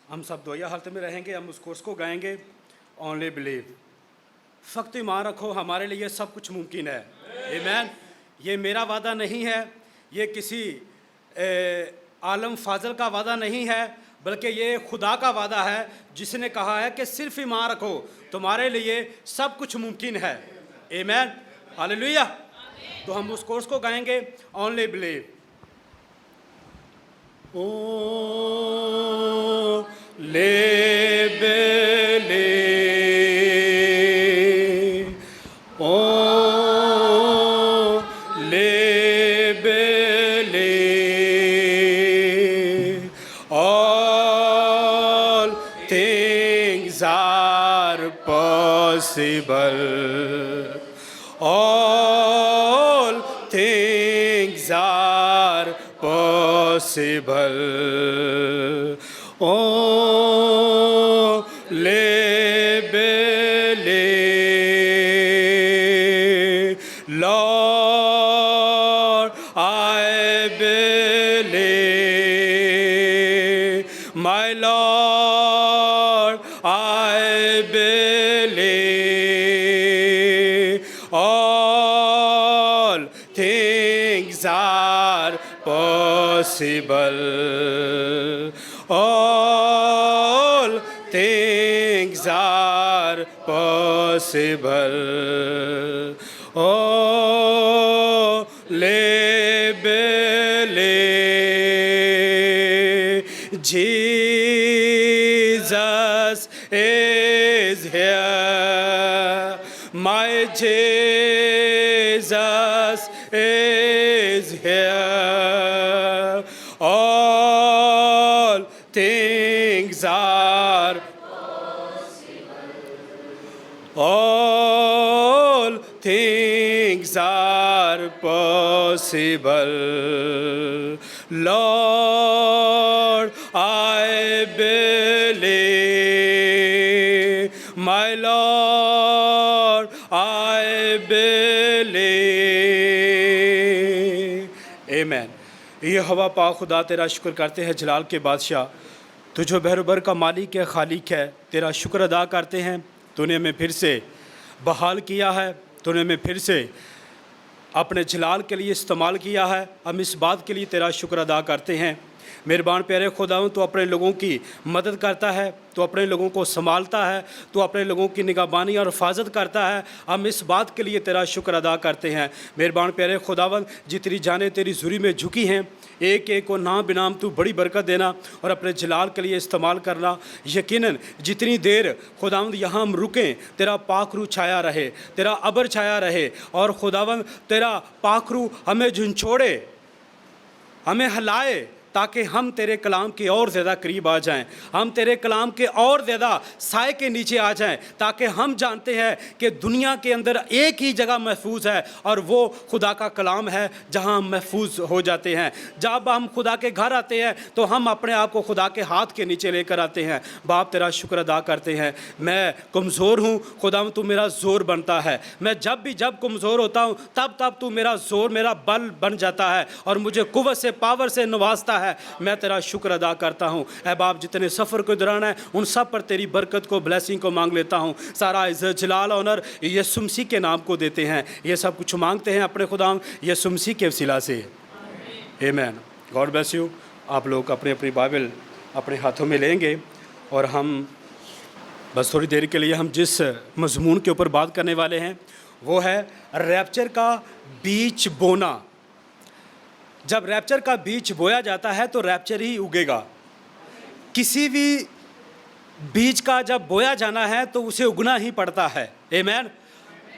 हम सब दोया हालत में रहेंगे। हम उस कोर्स को गाएंगे, ओनली बिलीव। फ़क्त ईमान रखो, हमारे लिए सब कुछ मुमकिन है। आमीन। ये मेरा वादा नहीं है, ये किसी आलम फाजल का वादा नहीं है, बल्कि ये खुदा का वादा है, जिसने कहा है कि सिर्फ ईमान रखो, तुम्हारे लिए सब कुछ मुमकिन है। आमीन, हालेलुया। तो हम उस कोर्स को गाएंगे, ओनली बिलीव। ओ ले बिलीव, ओ ले believe, all things are possible, all things are possible, oh le believe, Lord I believe, my Lord I believe, all things are possible, all things are possible, oh le believe, Jesus is here, my Jesus is here, all things are possible, all things are possible, Lord I believe, my Lord I believe, आमेन। ये हवा पा खुदा तेरा शुक्र करते हैं, जलाल के बादशाह, तू जो बहरबर का मालिक है, खालिक है, तेरा शुक्र अदा करते हैं। तूने हमें फिर से बहाल किया है, तूने हमें फिर से अपने जलाल के लिए इस्तेमाल किया है। हम इस बात के लिए तेरा शुक्र अदा करते हैं। मेहरबान प्यारे खुदावंद, तो अपने लोगों की मदद करता है, तो अपने लोगों को संभालता है, तो अपने लोगों की निगहबानी और हिफाजत करता है। हम इस बात के लिए तेरा शुक्र अदा करते हैं। मेहरबान प्यारे खुदावंद, जितनी जाने तेरी ज़ुरी में झुकी हैं, एक एक को नाम बिनाम तू बड़ी बरकत देना और अपने जलाल के लिए इस्तेमाल करना। यकीनन जितनी देर खुदावंद यहाँ हम रुकें, तेरा पाखरू छाया रहे, तेरा अबर छाया रहे, और खुदावंद तेरा पाखरू हमें झुंझोड़े, हमें हिलाए, ताकि हम तेरे कलाम के और ज़्यादा करीब आ जाएं, हम तेरे कलाम के और ज़्यादा साए के नीचे आ जाएं, ताकि हम जानते हैं कि दुनिया के अंदर एक ही जगह महफूज है, और वो खुदा का कलाम है, जहां हम महफूज हो जाते हैं। जब हम खुदा के घर आते हैं तो हम अपने आप को खुदा के हाथ के नीचे लेकर आते हैं। बाप तेरा शुक्र अदा करते हैं। मैं कमज़ोर हूँ खुदा, तू मेरा ज़ोर बनता है। मैं जब कमज़ोर होता हूँ तब तू मेरा ज़ोर, मेरा बल बन जाता है, और मुझे कुव्वत से, पावर से नवाजता है। मैं तेरा शुक्र अदा करता हूँ। ऐ बाप, जितने सफ़र के दौरान है उन सब पर तेरी बरकत को, ब्लेसिंग को मांग लेता हूँ। सारा इज़्ज़त, जलाल, ऑनर यीशु मसीह के नाम को देते हैं। ये सब कुछ मांगते हैं अपने खुदा यीशु मसीह के वसीला से, आमीन। God bless you. आप लोग अपनी अपनी बाइबल अपने हाथों में लेंगे, और हम बस थोड़ी देर के लिए हम जिस मज़मून के ऊपर बात करने वाले हैं वो है रैप्चर का बीज बोना। जब रैप्चर का बीज बोया जाता है तो रैप्चर ही उगेगा। किसी भी बीज का जब बोया जाना है तो उसे उगना ही पड़ता है, आमीन।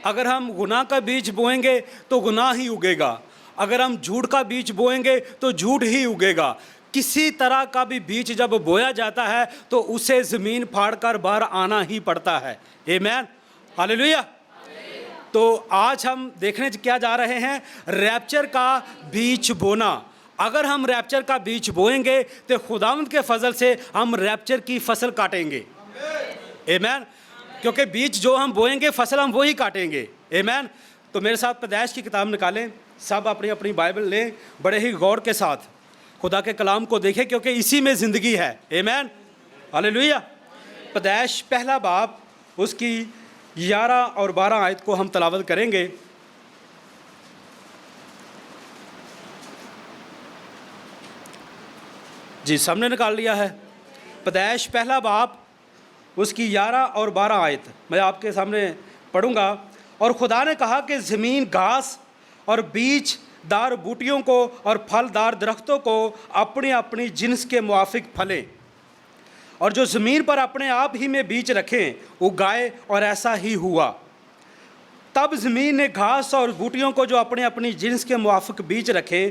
अगर हम गुनाह का बीज बोएंगे तो गुनाह ही उगेगा, अगर हम झूठ का बीज बोएंगे तो झूठ ही उगेगा। किसी तरह का भी बीज जब बोया जाता है तो उसे ज़मीन फाड़कर बाहर आना ही पड़ता है, आमीन, हालेलुया। तो आज हम देखने क्या जा रहे हैं, रैप्चर का बीज बोना। अगर हम रैप्चर का बीज बोएंगे तो खुदावंद के फजल से हम रैप्चर की फसल काटेंगे, आमीन। क्योंकि बीज जो हम बोएंगे, फसल हम वही काटेंगे, आमीन। तो मेरे साथ पैदाइश की किताब निकालें, सब अपनी अपनी बाइबल लें, बड़े ही गौर के साथ खुदा के कलाम को देखें, क्योंकि इसी में ज़िंदगी है, आमीन। हालेलुया। पैदाइश पहला बाब उसकी 11 और 12 आयत को हम तलावत करेंगे। जी सामने निकाल लिया है। पैदाइश पहला बाब उसकी 11 और 12 आयत मैं आपके सामने पढ़ूंगा। और खुदा ने कहा कि ज़मीन घास और बीजदार बूटियों को और फलदार दरख्तों को अपनी अपनी जिन्स के मुआफिक फलें, और जो ज़मीन पर अपने आप ही में बीज रखें उगाए, और ऐसा ही हुआ। तब ज़मीन ने घास और बूटियों को जो अपने अपनी जिन्स के मुआफिक बीज रखे,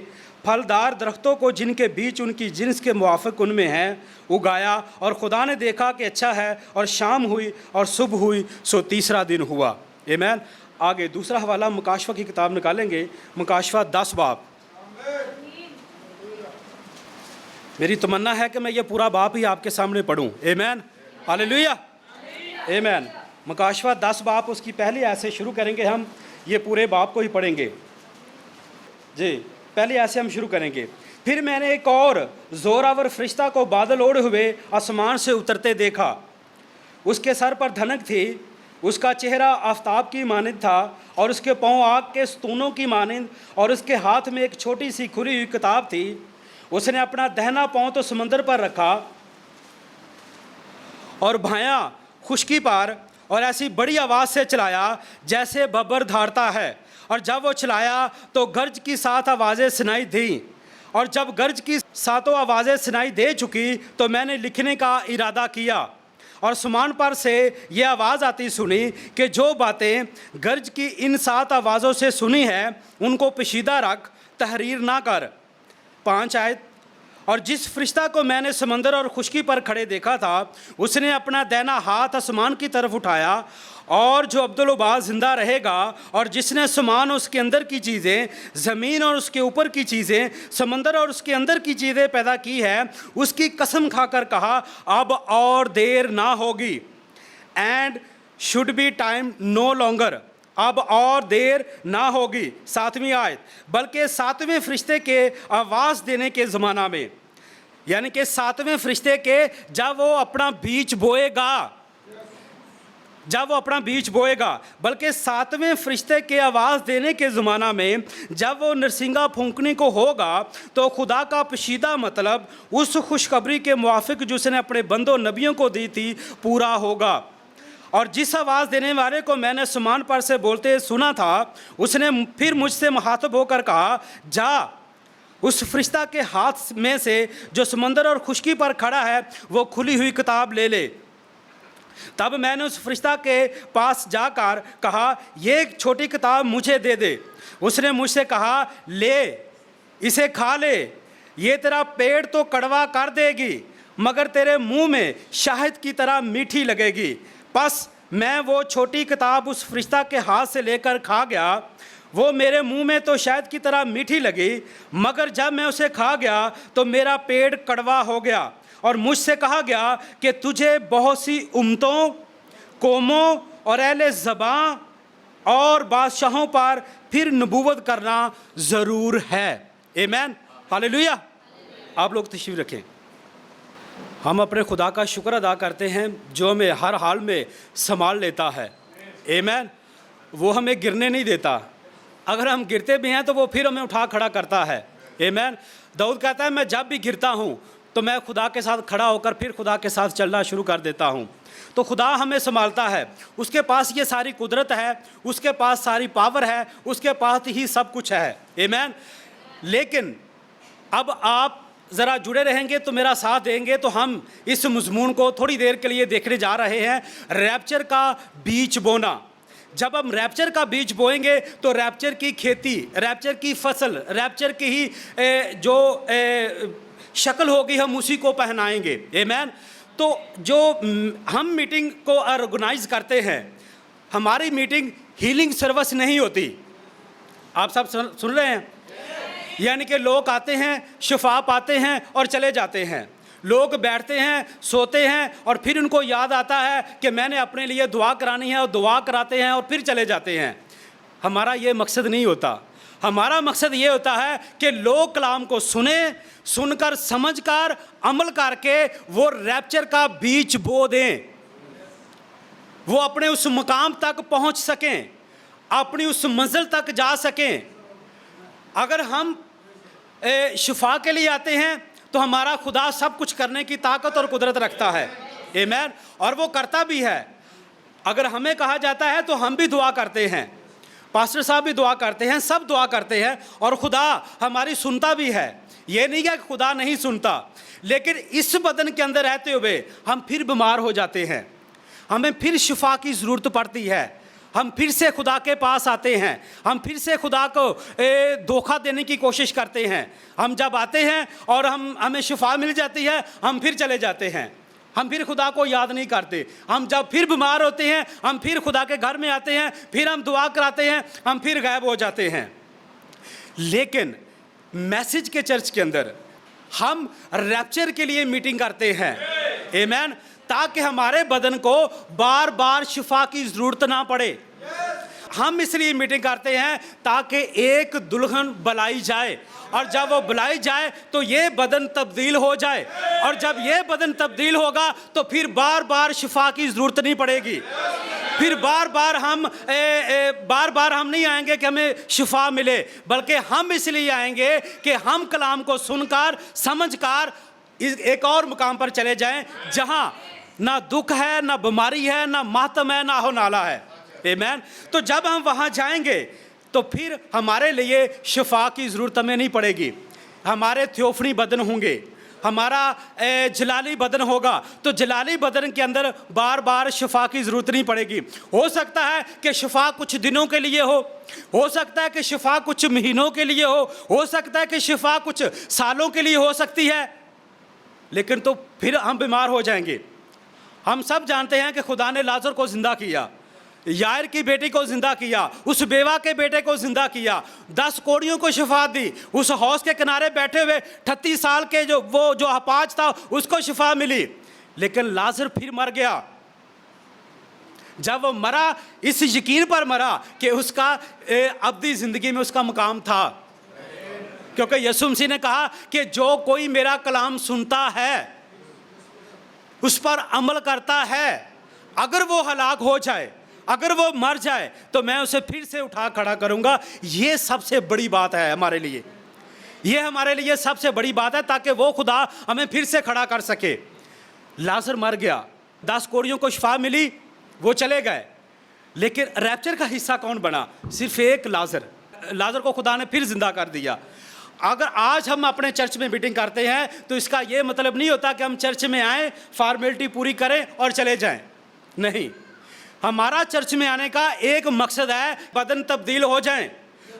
फलदार दरख्तों को जिनके बीज उनकी जिन्स के मुआफिक उनमें हैं उगाया। और खुदा ने देखा कि अच्छा है, और शाम हुई और सुबह हुई, सो तीसरा दिन हुआ। आमीन। आगे दूसरा हवाला मुकाशवा की किताब निकालेंगे, मुकाशवा 10 बाब। मेरी तमन्ना है कि मैं ये पूरा बाब ही आपके सामने पढ़ूं। आमीन, हालेलुया, आमीन। मुकाशवा 10 बाब उसकी पहली आयत से शुरू करेंगे। हम ये पूरे बाब को ही पढ़ेंगे। जी पहले ऐसे हम शुरू करेंगे। फिर मैंने एक और जोरावर फरिश्ता को बादल ओढ़े हुए आसमान से उतरते देखा। उसके सर पर धनक थी, उसका चेहरा आफताब की मानिंद था, और उसके पाँव आग के स्तूनों की मानिंद, और उसके हाथ में एक छोटी सी खुली हुई किताब थी। उसने अपना दाहिना पाँव तो समंदर पर रखा और भाया खुश्की पर, और ऐसी बड़ी आवाज़ से चलाया जैसे बब्बर धारता है। और जब वो चलाया तो गर्ज की 7 आवाज़ें सुनाई दी। और जब गर्ज की 7 आवाज़ें सुनाई दे चुकी तो मैंने लिखने का इरादा किया, और सुमान पर से ये आवाज़ आती सुनी कि जो बातें गर्ज की इन 7 आवाज़ों से सुनी है उनको पोशीदा रख, तहरीर ना कर। 5 आयत। और जिस फरिश्ता को मैंने समंदर और खुश्की पर खड़े देखा था, उसने अपना दाहिना हाथ आसमान की तरफ उठाया, और जो अब्दुल-उबाद जिंदा रहेगा, और जिसने आसमान और उसके अंदर की चीज़ें, ज़मीन और उसके ऊपर की चीज़ें, समंदर और उसके अंदर की चीज़ें पैदा की है, उसकी कसम खाकर कहा, अब और देर ना होगी। And should be time no longer, अब और देर ना होगी। 7वीं आयत। बल्कि 7वें फरिश्ते के आवाज़ देने के ज़माना में, यानी कि 7वें फरिश्ते के जब वो अपना बीज बोएगा, बल्कि 7वें फरिश्ते के आवाज़ देने के ज़माना में जब वो नरसिंगा फूंकने को होगा, तो खुदा का पोशीदा मतलब उस खुशखबरी के मुआफिक जो उसने अपने बंदों नबियों को दी थी पूरा होगा। और जिस आवाज़ देने वाले को मैंने आसमान पर से बोलते सुना था, उसने फिर मुझसे मुखातब होकर कहा, जा उस फरिश्ता के हाथ में से जो समंदर और खुश्की पर खड़ा है वो खुली हुई किताब ले ले। तब मैंने उस फरिश्ता के पास जाकर कहा, ये एक छोटी किताब मुझे दे दे। उसने मुझसे कहा, ले इसे खा ले, ये तेरा पेट तो कड़वा कर देगी मगर तेरे मुंह में शहद की तरह मीठी लगेगी। बस मैं वो छोटी किताब उस फरिश्ता के हाथ से लेकर खा गया। वो मेरे मुंह में तो शहद की तरह मीठी लगी, मगर जब मैं उसे खा गया तो मेरा पेट कड़वा हो गया। और मुझसे कहा गया कि तुझे बहुत सी उम्मतों, कौमों और अहले ज़बां और बादशाहों पर फिर नबूवत करना ज़रूर है। आमीन, हालेलुया। आप लोग तशरीफ़ रखें। हम अपने खुदा का शुक्र अदा करते हैं जो हमें हर हाल में संभाल लेता है। आमीन। वो हमें गिरने नहीं देता, अगर हम गिरते भी हैं तो वो फिर हमें उठा खड़ा करता है। आमीन। दाऊद कहता है, मैं जब भी गिरता हूँ तो मैं खुदा के साथ खड़ा होकर फिर खुदा के साथ चलना शुरू कर देता हूँ। तो खुदा हमें संभालता है, उसके पास ये सारी कुदरत है, उसके पास सारी पावर है, उसके पास ही सब कुछ है। आमीन। लेकिन अब आप ज़रा जुड़े रहेंगे तो मेरा साथ देंगे तो हम इस मज़मून को थोड़ी देर के लिए देखने जा रहे हैं, रैप्चर का बीज बोना। जब हम रैप्चर का बीज बोएंगे तो रैप्चर की खेती, रैप्चर की फसल, रैप्चर की ही जो शक्ल होगी हम उसी को पहनाएंगे। आमीन। तो जो हम मीटिंग को ऑर्गेनाइज करते हैं, हमारी मीटिंग हीलिंग सर्विस नहीं होती। आप सब सुन रहे हैं? यानी कि लोग आते हैं, शिफा पाते हैं और चले जाते हैं। लोग बैठते हैं, सोते हैं और फिर उनको याद आता है कि मैंने अपने लिए दुआ करानी है और दुआ कराते हैं और फिर चले जाते हैं। हमारा ये मकसद नहीं होता। हमारा मकसद ये होता है कि लोग कलाम को सुने, सुनकर समझकर अमल करके वो रैप्चर का बीज बो दें, वो अपने उस मुकाम तक पहुंच सकें, अपनी उस मंजिल तक जा सकें। अगर हम शिफा के लिए आते हैं तो हमारा खुदा सब कुछ करने की ताकत और कुदरत रखता है, आमीन, और वो करता भी है। अगर हमें कहा जाता है तो हम भी दुआ करते हैं, पास्टर साहब भी दुआ करते हैं, सब दुआ करते हैं, और खुदा हमारी सुनता भी है। ये नहीं है कि खुदा नहीं सुनता, लेकिन इस बदन के अंदर रहते हुए हम फिर बीमार हो जाते हैं, हमें फिर शिफा की ज़रूरत पड़ती है, हम फिर से खुदा के पास आते हैं, हम फिर से खुदा को धोखा देने की कोशिश करते हैं। हम जब आते हैं और हमें शिफा मिल जाती है, हम फिर चले जाते हैं, हम फिर खुदा को याद नहीं करते। हम जब फिर बीमार होते हैं, हम फिर खुदा के घर में आते हैं, फिर हम दुआ कराते हैं, हम फिर गायब हो जाते हैं। लेकिन मैसेज के चर्च के अंदर हम रैप्चर के लिए मीटिंग करते हैं, आमीन, ताकि हमारे बदन को बार बार शिफा की ज़रूरत ना पड़े। हम इसलिए मीटिंग करते हैं ताकि एक दुल्हन बुलाई जाए, और जब वो बुलाई जाए तो ये बदन तब्दील हो जाए, और जब ये बदन तब्दील होगा तो फिर बार बार शिफा की ज़रूरत नहीं पड़ेगी। फिर बार बार हम नहीं आएंगे कि हमें शिफा मिले, बल्कि हम इसलिए आएंगे कि हम कलाम को सुनकर समझकर एक और मुकाम पर चले जाएं, जहां ना दुख है, ना बीमारी है, ना मातम है, ना हो नाला है, आमीन। तो जब हम वहां जाएंगे तो फिर हमारे लिए शिफा की ज़रूरत हमें नहीं पड़ेगी। हमारे थियोफनी बदन होंगे, हमारा जलाली बदन होगा, तो जलाली बदन के अंदर बार बार शिफा की ज़रूरत नहीं पड़ेगी। हो सकता है कि शिफा कुछ दिनों के लिए हो सकता है कि शिफा कुछ महीनों के लिए हो सकता है कि शिफा कुछ सालों के लिए हो सकती है, लेकिन तो फिर हम बीमार हो जाएंगे। हम सब जानते हैं कि खुदा ने लाजर को ज़िंदा किया, यायर की बेटी को ज़िंदा किया, उस बेवा के बेटे को ज़िंदा किया, 10 कोड़ियों को शिफा दी, उस हौज के किनारे बैठे हुए 38 साल के जो अपाज था उसको शिफा मिली। लेकिन लाजर फिर मर गया। जब वो मरा, इस यकीन पर मरा कि उसका अब्दी ज़िंदगी में उसका मुकाम था, क्योंकि यीशु मसीह ने कहा कि जो कोई मेरा कलाम सुनता है, उस पर अमल करता है, अगर वो हलाक हो जाए, अगर वो मर जाए, तो मैं उसे फिर से उठा खड़ा करूंगा। ये सबसे बड़ी बात है हमारे लिए, ये हमारे लिए सबसे बड़ी बात है, ताकि वो खुदा हमें फिर से खड़ा कर सके। लाजर मर गया, 10 कोड़ियों को शिफा मिली, वो चले गए, लेकिन रैप्चर का हिस्सा कौन बना? सिर्फ एक लाजर को खुदा ने फिर जिंदा कर दिया। अगर आज हम अपने चर्च में मीटिंग करते हैं तो इसका ये मतलब नहीं होता कि हम चर्च में आएँ, फॉर्मेलिटी पूरी करें और चले जाएं। नहीं, हमारा चर्च में आने का एक मकसद है, बदन तब्दील हो जाएं,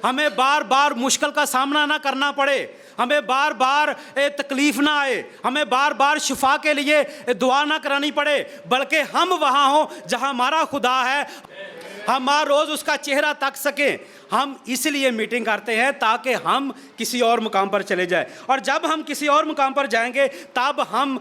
हमें बार बार मुश्किल का सामना ना करना पड़े, हमें बार बार तकलीफ ना आए, हमें बार बार शिफा के लिए दुआ ना करानी पड़े, बल्कि हम वहाँ हों जहाँ हमारा खुदा है, हम हर रोज़ उसका चेहरा तक सकें। हम इसलिए मीटिंग करते हैं ताकि हम किसी और मुकाम पर चले जाएं, और जब हम किसी और मुकाम पर जाएंगे तब हम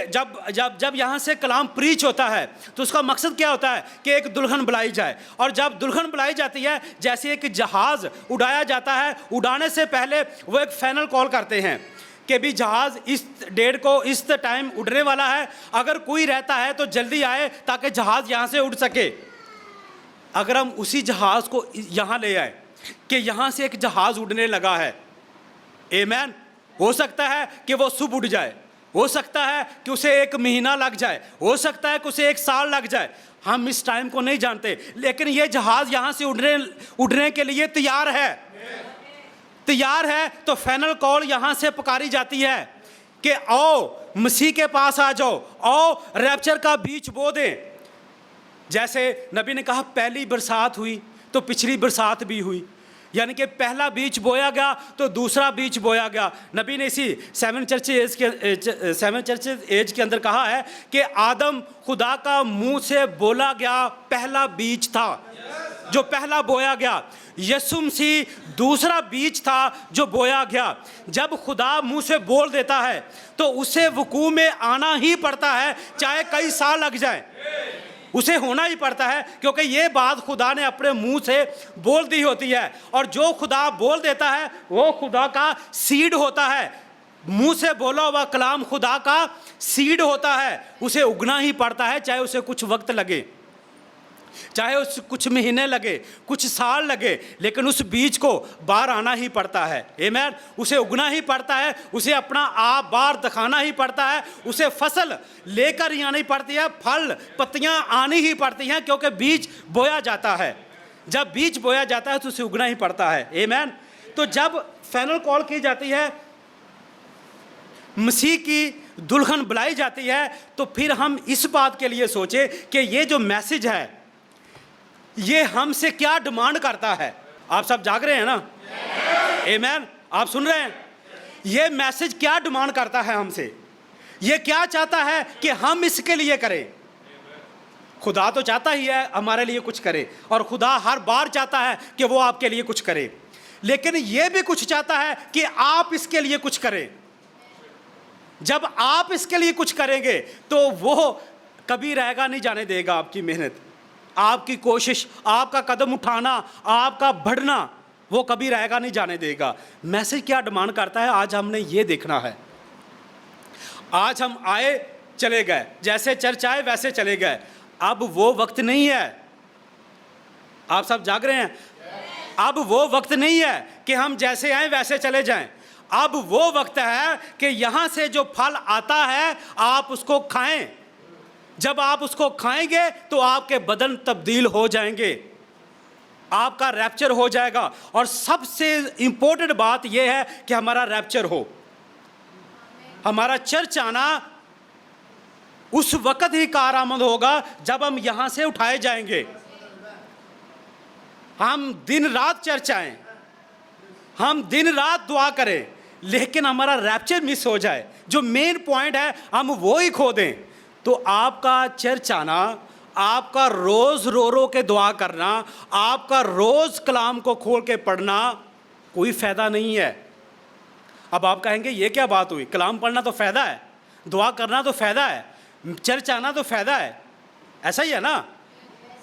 जब यहाँ से कलाम प्रीच होता है तो उसका मकसद क्या होता है कि एक दुल्हन बुलाई जाए। और जब दुल्हन बुलाई जाती है, जैसे एक जहाज़ उड़ाया जाता है, उड़ाने से पहले वो एक फाइनल कॉल करते हैं कि भी जहाज़ इस डेट को इस टाइम उड़ने वाला है, अगर कोई रहता है तो जल्दी आए ताकि जहाज़ यहाँ से उड़ सके। अगर हम उसी जहाज़ को यहाँ ले आए कि यहाँ से एक जहाज़ उड़ने लगा है, आमीन, हो सकता है कि वो सुबह उड़ जाए, हो सकता है कि उसे 1 महीना लग जाए, हो सकता है कि उसे 1 साल लग जाए, हम इस टाइम को नहीं जानते, लेकिन ये जहाज़ यहाँ से उड़ने के लिए तैयार है। तो फाइनल कॉल यहाँ से पुकारी जाती है कि आओ मसीह के पास आ जाओ, आओ रैप्चर का बीज बो दें। जैसे नबी ने कहा पहली बरसात हुई तो पिछली बरसात भी हुई, यानी कि पहला बीज बोया गया तो दूसरा बीज बोया गया। नबी ने इसी 7 चर्च एज के अंदर कहा है कि आदम खुदा का मुंह से बोला गया पहला बीज था जो पहला बोया गया, यीशु मसीह दूसरा बीज था जो बोया गया। जब खुदा मुंह से बोल देता है तो उसे वकूअ में आना ही पड़ता है, चाहे कई साल लग जाए। उसे होना ही पड़ता है, क्योंकि ये बात खुदा ने अपने मुंह से बोल दी होती है। और जो खुदा बोल देता है वो खुदा का सीड होता है। मुंह से बोला हुआ कलाम खुदा का सीड होता है, उसे उगना ही पड़ता है, चाहे उसे कुछ वक्त लगे, चाहे उस कुछ महीने लगे, कुछ साल लगे, लेकिन उस बीज को बाहर आना ही पड़ता है। आमीन। उसे उगना ही पड़ता है, उसे अपना आप बाहर दिखाना ही पड़ता है, उसे फसल लेकर ही आनी पड़ती है, फल पत्तियां आनी ही पड़ती हैं, क्योंकि बीज बोया जाता है। जब बीज बोया जाता है तो उसे उगना ही पड़ता है। आमीन। तो जब फाइनल कॉल की जाती है, मसीह की दुल्हन बुलाई जाती है, तो फिर हम इस बात के लिए सोचें कि ये जो मैसेज है ये हमसे क्या डिमांड करता है। आप सब जाग रहे हैं ना? आमीन। आप सुन रहे हैं? ये मैसेज क्या डिमांड करता है हमसे, ये क्या चाहता है कि हम इसके लिए करें। खुदा तो चाहता ही है हमारे लिए कुछ करे, और खुदा हर बार चाहता है कि वो आपके लिए कुछ करे, लेकिन ये भी कुछ चाहता है कि आप इसके लिए कुछ करें। जब आप इसके लिए कुछ करेंगे तो वो कभी रहेगा नहीं जाने देगा आपकी मेहनत, आपकी कोशिश, आपका कदम उठाना, आपका बढ़ना, वो कभी रहेगा नहीं जाने देगा। मैसेज क्या डिमांड करता है, आज हमने ये देखना है। आज हम आए चले गए, जैसे चर्च आए वैसे चले गए। अब वो वक्त नहीं है। आप सब जाग रहे हैं? अब वो वक्त नहीं है कि हम जैसे आए वैसे चले जाएं। अब वो वक्त है कि यहाँ से जो फल आता है आप उसको खाएं। जब आप उसको खाएंगे तो आपके बदन तब्दील हो जाएंगे, आपका रैप्चर हो जाएगा। और सबसे इंपॉर्टेंट बात यह है कि हमारा रैप्चर हो, हमारा चर्च आना उस वक्त ही कारआमद होगा जब हम यहां से उठाए जाएंगे। हम दिन रात चर्च आएं, हम दिन रात दुआ करें, लेकिन हमारा रैप्चर मिस हो जाए, जो मेन पॉइंट है हम वो ही खो दें, तो आपका चर्च आना, आपका रोज़ रो रो के दुआ करना, आपका रोज़ कलाम को खोल के पढ़ना कोई फ़ायदा नहीं है। अब आप कहेंगे ये क्या बात हुई, कलाम पढ़ना तो फ़ायदा है, दुआ करना तो फ़ायदा है, चर्च आना तो फ़ायदा है। ऐसा ही है ना?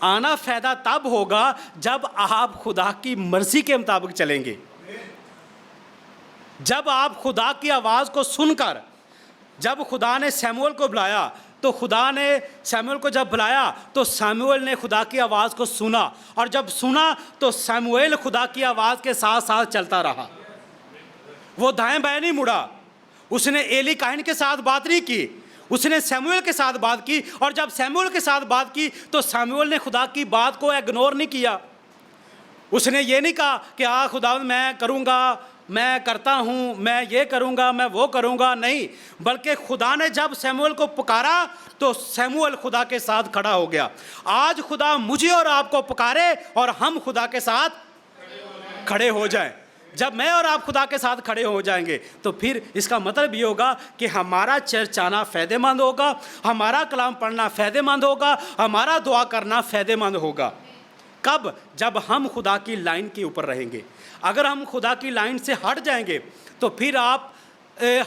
आना फ़ायदा तब होगा जब आप खुदा की मर्ज़ी के मुताबिक चलेंगे। जब आप खुदा की आवाज़ को सुनकर, जब खुदा ने शमूएल को बुलाया, तो खुदा ने शमूएल को जब बुलाया तो शमूएल ने खुदा की आवाज़ को सुना, और जब सुना तो शमूएल खुदा की आवाज़ के साथ साथ चलता रहा। वो दाएं बाएं नहीं मुड़ा, उसने एली काहिन के साथ बात नहीं की, उसने शमूएल के साथ बात की। और जब शमूएल के साथ बात की तो शमूएल ने खुदा की बात को इग्नोर नहीं किया। उसने ये नहीं कहा कि खुदा मैं करूँगा, मैं करता हूँ, मैं ये करूँगा, मैं वो करूँगा, नहीं। बल्कि खुदा ने जब शमूएल को पुकारा तो शमूएल खुदा के साथ खड़ा हो गया। आज खुदा मुझे और आपको पुकारे और हम खुदा के साथ खड़े हो जाएं। जब मैं और आप खुदा के साथ खड़े हो जाएंगे तो फिर इसका मतलब ये होगा कि हमारा चर्च आना फ़ायदेमंद होगा, हमारा कलाम पढ़ना फ़ायदेमंद होगा, हमारा दुआ करना फ़ायदेमंद होगा। कब? जब हम खुदा की लाइन के ऊपर रहेंगे। अगर हम खुदा की लाइन से हट जाएंगे तो फिर आप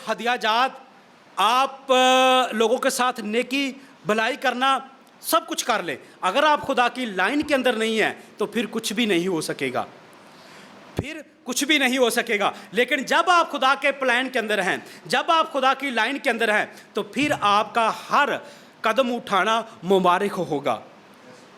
हदियाजात, आप लोगों के साथ नेकी भलाई करना सब कुछ कर लें, अगर आप खुदा की लाइन के अंदर नहीं हैं तो फिर कुछ भी नहीं हो सकेगा, फिर कुछ भी नहीं हो सकेगा। लेकिन जब आप खुदा के प्लान के अंदर हैं, जब आप खुदा की लाइन के अंदर हैं, तो फिर आपका हर कदम उठाना मुबारक होगा।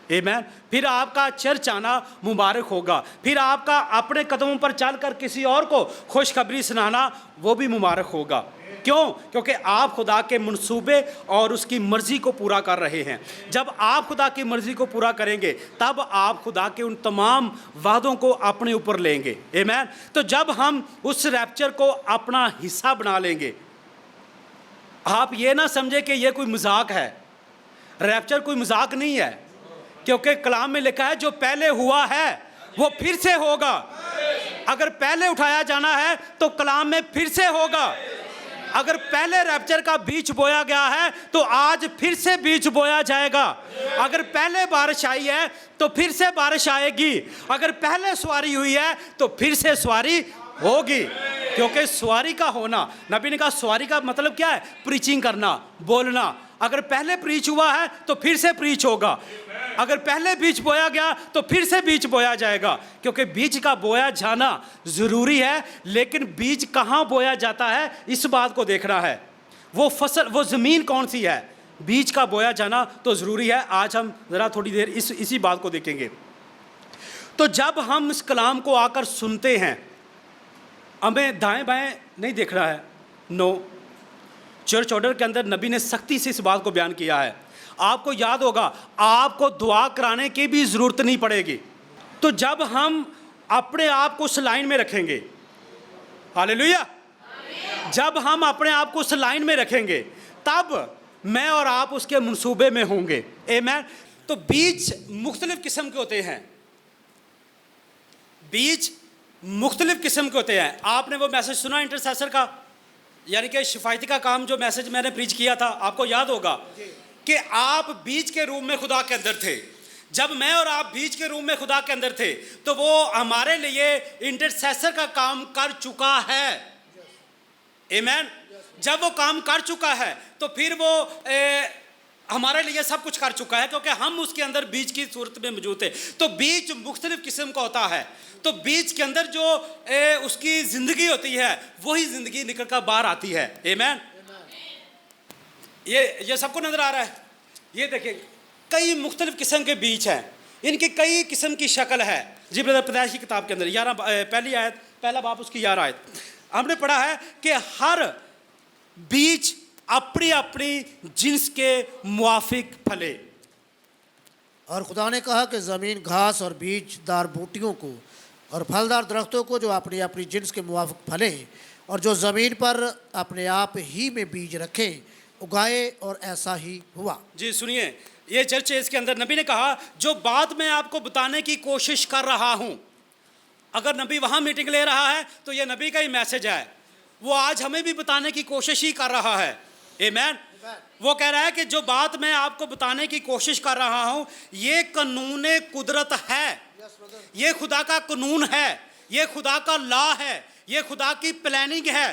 आमीन। फिर आपका चर्च आना मुबारक होगा, फिर आपका अपने कदमों पर चलकर किसी और को खुशखबरी सुनाना वो भी मुबारक होगा। क्यों? क्योंकि आप खुदा के मंसूबे और उसकी मर्ज़ी को पूरा कर रहे हैं। जब आप खुदा की मर्ज़ी को पूरा करेंगे तब आप खुदा के उन तमाम वादों को अपने ऊपर लेंगे। आमीन। तो जब हम उस रैप्चर को अपना हिस्सा बना लेंगे, आप ये ना समझे कि ये कोई मजाक है। रैप्चर कोई मजाक नहीं है, क्योंकि कलाम में लिखा है जो पहले हुआ है वो फिर से होगा। अगर पहले उठाया जाना है तो कलाम में फिर से होगा। अगर पहले रैप्चर का बीज बोया गया है तो आज फिर से बीज बोया जाएगा। अगर पहले बारिश आई है तो फिर से बारिश आएगी। अगर पहले सवारी हुई है तो फिर से सवारी होगी। क्योंकि सवारी का होना, नबी ने कहा सवारी का मतलब क्या है? प्रीचिंग करना, बोलना। अगर पहले प्रीच हुआ है तो फिर से प्रीच होगा, अगर पहले बीज बोया गया तो फिर से बीज बोया जाएगा, क्योंकि बीज का बोया जाना ज़रूरी है। लेकिन बीज कहाँ बोया जाता है इस बात को देखना है, वो फसल, वो ज़मीन कौन सी है, बीज का बोया जाना तो ज़रूरी है। आज हम ज़रा थोड़ी देर इसी बात को देखेंगे। तो जब हम इस कलाम को आकर सुनते हैं, हमें दाएं बाएं नहीं देखना है। नो, चर्च ऑर्डर के अंदर नबी ने सख्ती से इस बात को बयान किया है। आपको याद होगा, आपको दुआ कराने की भी ज़रूरत नहीं पड़ेगी। तो जब हम अपने आप को उस लाइन में रखेंगे, हालेलुया, जब हम अपने आप को उस लाइन में रखेंगे तब मैं और आप उसके मंसूबे में होंगे। आमीन। तो बीज मुख्तलिफ किस्म के होते हैं, बीज मुख्तलिफ किस्म के होते हैं। आपने वो मैसेज सुना इंटरसेसर का, यानी कि शिफायती का काम, जो मैसेज मैंने प्रीच किया था, आपको याद होगा कि आप बीज के रूम में खुदा के अंदर थे। जब मैं और आप बीज के रूम में खुदा के अंदर थे तो वो हमारे लिए इंटरसेसर का काम कर चुका है। आमीन। जब वो काम कर चुका है तो फिर वो हमारे लिए सब कुछ कर चुका है, क्योंकि हम उसके अंदर बीज की सूरत में मौजूद थे। तो बीज मुख्तलिफ किस्म का होता है। तो बीज के अंदर जो उसकी ज़िंदगी होती है वही ज़िंदगी निकल कर बाहर आती है। आमीन। ये सबको नज़र आ रहा है। ये देखिए, कई मुख्तलिफ किस्म के बीज हैं, इनकी कई किस्म की शक्ल है। जी ब्रदर, पैदाइश की किताब के अंदर 11 पहली आयत, पहला बाप उसकी 11 आयत, हमने पढ़ा है कि हर बीज अपनी अपनी जिन्स के मुआफिक फले। और खुदा ने कहा कि ज़मीन घास और बीजदार बूटियों को और फलदार दरख्तों को जो अपनी अपनी जिन्स के मुआफिक फले, और जो ज़मीन पर अपने आप ही में बीज रखे उगाए, और ऐसा ही हुआ। जी सुनिए, ये चर्च है, इसके अंदर नबी ने कहा जो बात मैं आपको बताने की कोशिश कर रहा हूँ, अगर नबी वहाँ मीटिंग ले रहा है तो ये नबी का ही मैसेज है, वो आज हमें भी बताने की कोशिश ही कर रहा है। आमीन। वो कह रहा है कि जो बात मैं आपको बताने की कोशिश कर रहा हूँ ये कानून कुदरत है, ये खुदा का कानून है, ये खुदा का लॉ है, ये खुदा की प्लानिंग है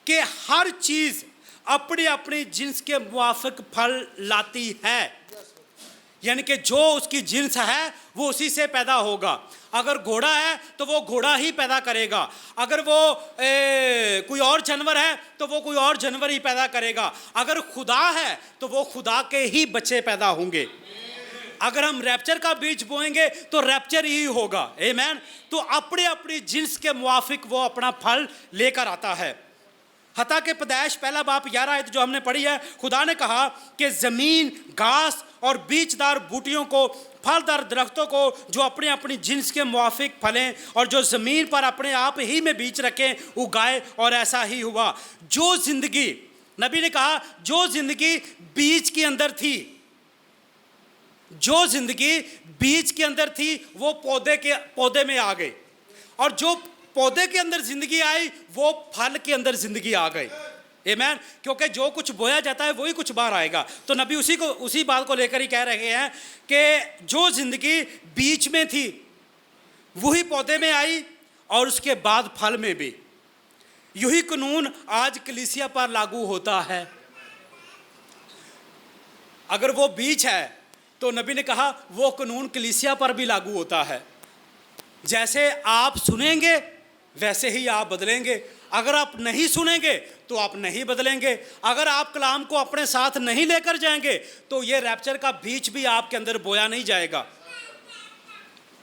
कि हर चीज़ अपनी अपनी जिन्स के मुआफिक फल लाती है। यानी कि जो उसकी जिन्स है वो उसी से पैदा होगा। अगर घोड़ा है तो वो घोड़ा ही पैदा करेगा, अगर वो कोई और जानवर है तो वो कोई और जानवर ही पैदा करेगा, अगर खुदा है तो वो खुदा के ही बच्चे पैदा होंगे। अगर हम रैप्चर का बीज बोएंगे तो रैप्चर ही होगा। आमीन। तो अपने अपनी जिन्स के मुआफिक वो अपना फल लेकर आता है। हत्ता के पैदाइश पहला बाप 11 आयत जो हमने पढ़ी है, खुदा ने कहा कि ज़मीन घास और बीजदार बूटियों को, फलदार दरख्तों को जो अपने अपनी जिन्स के मुआफिक फलें, और जो ज़मीन पर अपने आप ही में बीज रखें उगाए, और ऐसा ही हुआ। जो ज़िंदगी, नबी ने कहा जो ज़िंदगी बीज के अंदर थी, जो ज़िंदगी बीज के अंदर थी वो पौधे में आ गई, और जो पौधे के अंदर जिंदगी आई वो फल के अंदर जिंदगी आ गई। आमीन। क्योंकि जो कुछ बोया जाता है वही कुछ बाहर आएगा। तो नबी उसी बात को लेकर ही कह रहे हैं कि जो जिंदगी बीज में थी वही पौधे में आई, और उसके बाद फल में भी। यही कानून आज कलीसिया पर लागू होता है। अगर वो बीज है तो नबी ने कहा वो कानून कलीसिया पर भी लागू होता है। जैसे आप सुनेंगे वैसे ही आप बदलेंगे, अगर आप नहीं सुनेंगे तो आप नहीं बदलेंगे, अगर आप कलाम को अपने साथ नहीं लेकर जाएंगे तो ये रैप्चर का बीज भी आपके अंदर बोया नहीं जाएगा।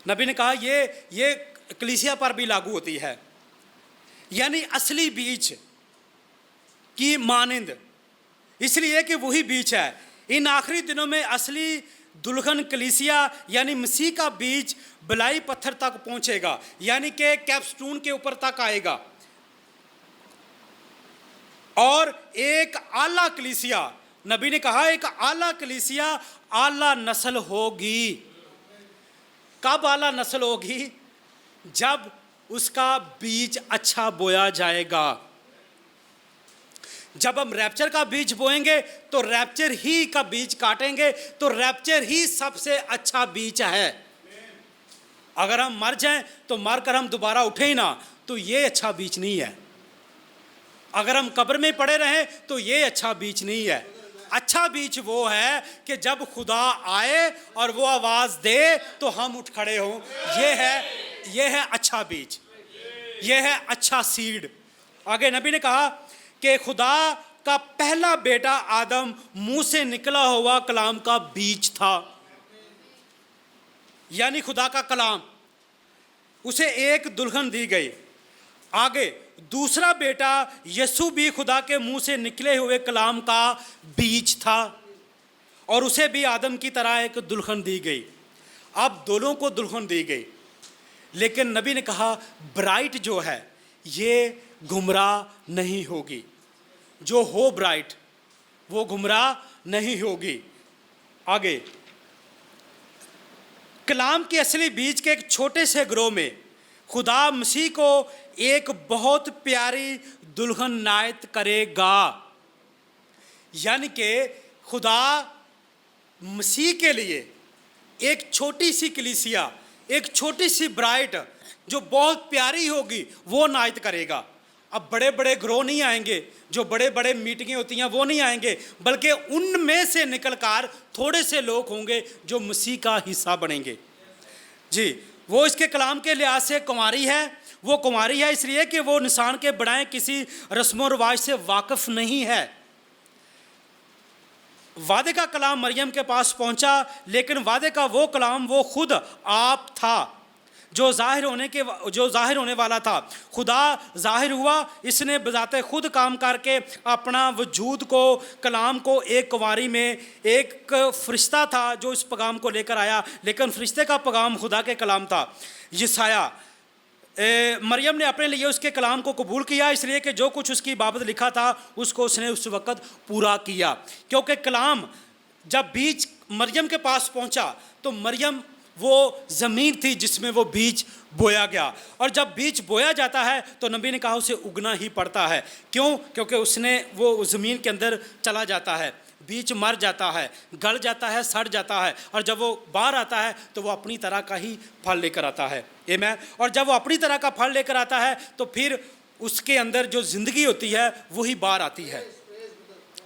नबी ने कहा ये कलीसिया पर भी लागू होती है। यानी असली बीज की मानिंद, इसलिए कि वही बीज है। इन आखिरी दिनों में असली दुल्हन कलीसिया यानी मसीह का बीज बलाई पत्थर तक पहुंचेगा, यानी कि कैपस्टून के ऊपर तक आएगा, और एक आला कलीसिया, नबी ने कहा एक आला कलीसिया आला नस्ल होगी। कब आला नस्ल होगी? जब उसका बीज अच्छा बोया जाएगा। जब हम रैप्चर का बीज बोएंगे तो रैप्चर ही का बीज काटेंगे तो रैप्चर ही सबसे अच्छा बीज है। अगर हम मर जाएं तो मर कर हम दोबारा उठे ही ना तो ये अच्छा बीज नहीं है। अगर हम कब्र में पड़े रहें तो ये अच्छा बीज नहीं है। अच्छा बीज वो है कि जब खुदा आए और वो आवाज़ दे तो हम उठ खड़े हों। ये है अच्छा बीज, ये है अच्छा सीड। आगे नबी ने कहा कि खुदा का पहला बेटा आदम मुंह से निकला हुआ कलाम का बीज था, यानी खुदा का कलाम, उसे एक दुल्हन दी गई। आगे दूसरा बेटा यसू भी खुदा के मुंह से निकले हुए कलाम का बीज था और उसे भी आदम की तरह एक दुल्हन दी गई। अब दोनों को दुल्हन दी गई, लेकिन नबी ने कहा ब्राइट जो है ये गुमराह नहीं होगी, जो हो ब्राइट वो गुमराह नहीं होगी। आगे कलाम के असली बीज के एक छोटे से ग्रोह में खुदा मसीह को एक बहुत प्यारी दुल्हन नायत करेगा, यानी कि खुदा मसीह के लिए एक छोटी सी कलीसिया, एक छोटी सी ब्राइड जो बहुत प्यारी होगी वो नायत करेगा। अब बड़े बड़े ग्रोह नहीं आएंगे, जो बड़े बड़े मीटिंगें होती हैं वो नहीं आएंगे, बल्कि उनमें से निकलकर थोड़े से लोग होंगे जो मसीह का हिस्सा बनेंगे। जी, वो इसके कलाम के लिहाज से कुंवारी है। वो कुंवारी है इसलिए कि वो निशान के बनाए किसी रस्मों रिवाज से वाकिफ नहीं है। वादे का कलाम मरियम के पास पहुंचा, लेकिन वादे का वो कलाम वो खुद आप था जो जाहिर होने वाला था। खुदा जाहिर हुआ, इसने बजाते खुद काम करके अपना वजूद को, कलाम को एक कुंवारी में, एक फरिश्ता था जो इस पैगाम को लेकर आया, लेकिन फरिश्ते का पैगाम खुदा के कलाम था। यसाया मरियम ने अपने लिए उसके कलाम को कबूल किया, इसलिए कि जो कुछ उसकी बाबत लिखा था उसको उसने उस वक़्त पूरा किया। क्योंकि कलाम जब बीज मरियम के पास पहुंचा तो मरियम वो ज़मीन थी जिसमें वो बीज बोया गया, और जब बीज बोया जाता है तो नबी ने कहा उसे उगना ही पड़ता है। क्यों? क्योंकि उसने वो ज़मीन के अंदर चला जाता है, बीज मर जाता है, गल जाता है, सड़ जाता है, और जब वो बाहर आता है तो वो अपनी तरह का ही फल लेकर आता है। आमीन। और जब वो अपनी तरह का फल लेकर आता है तो फिर उसके अंदर जो ज़िंदगी होती है वही बाहर आती है।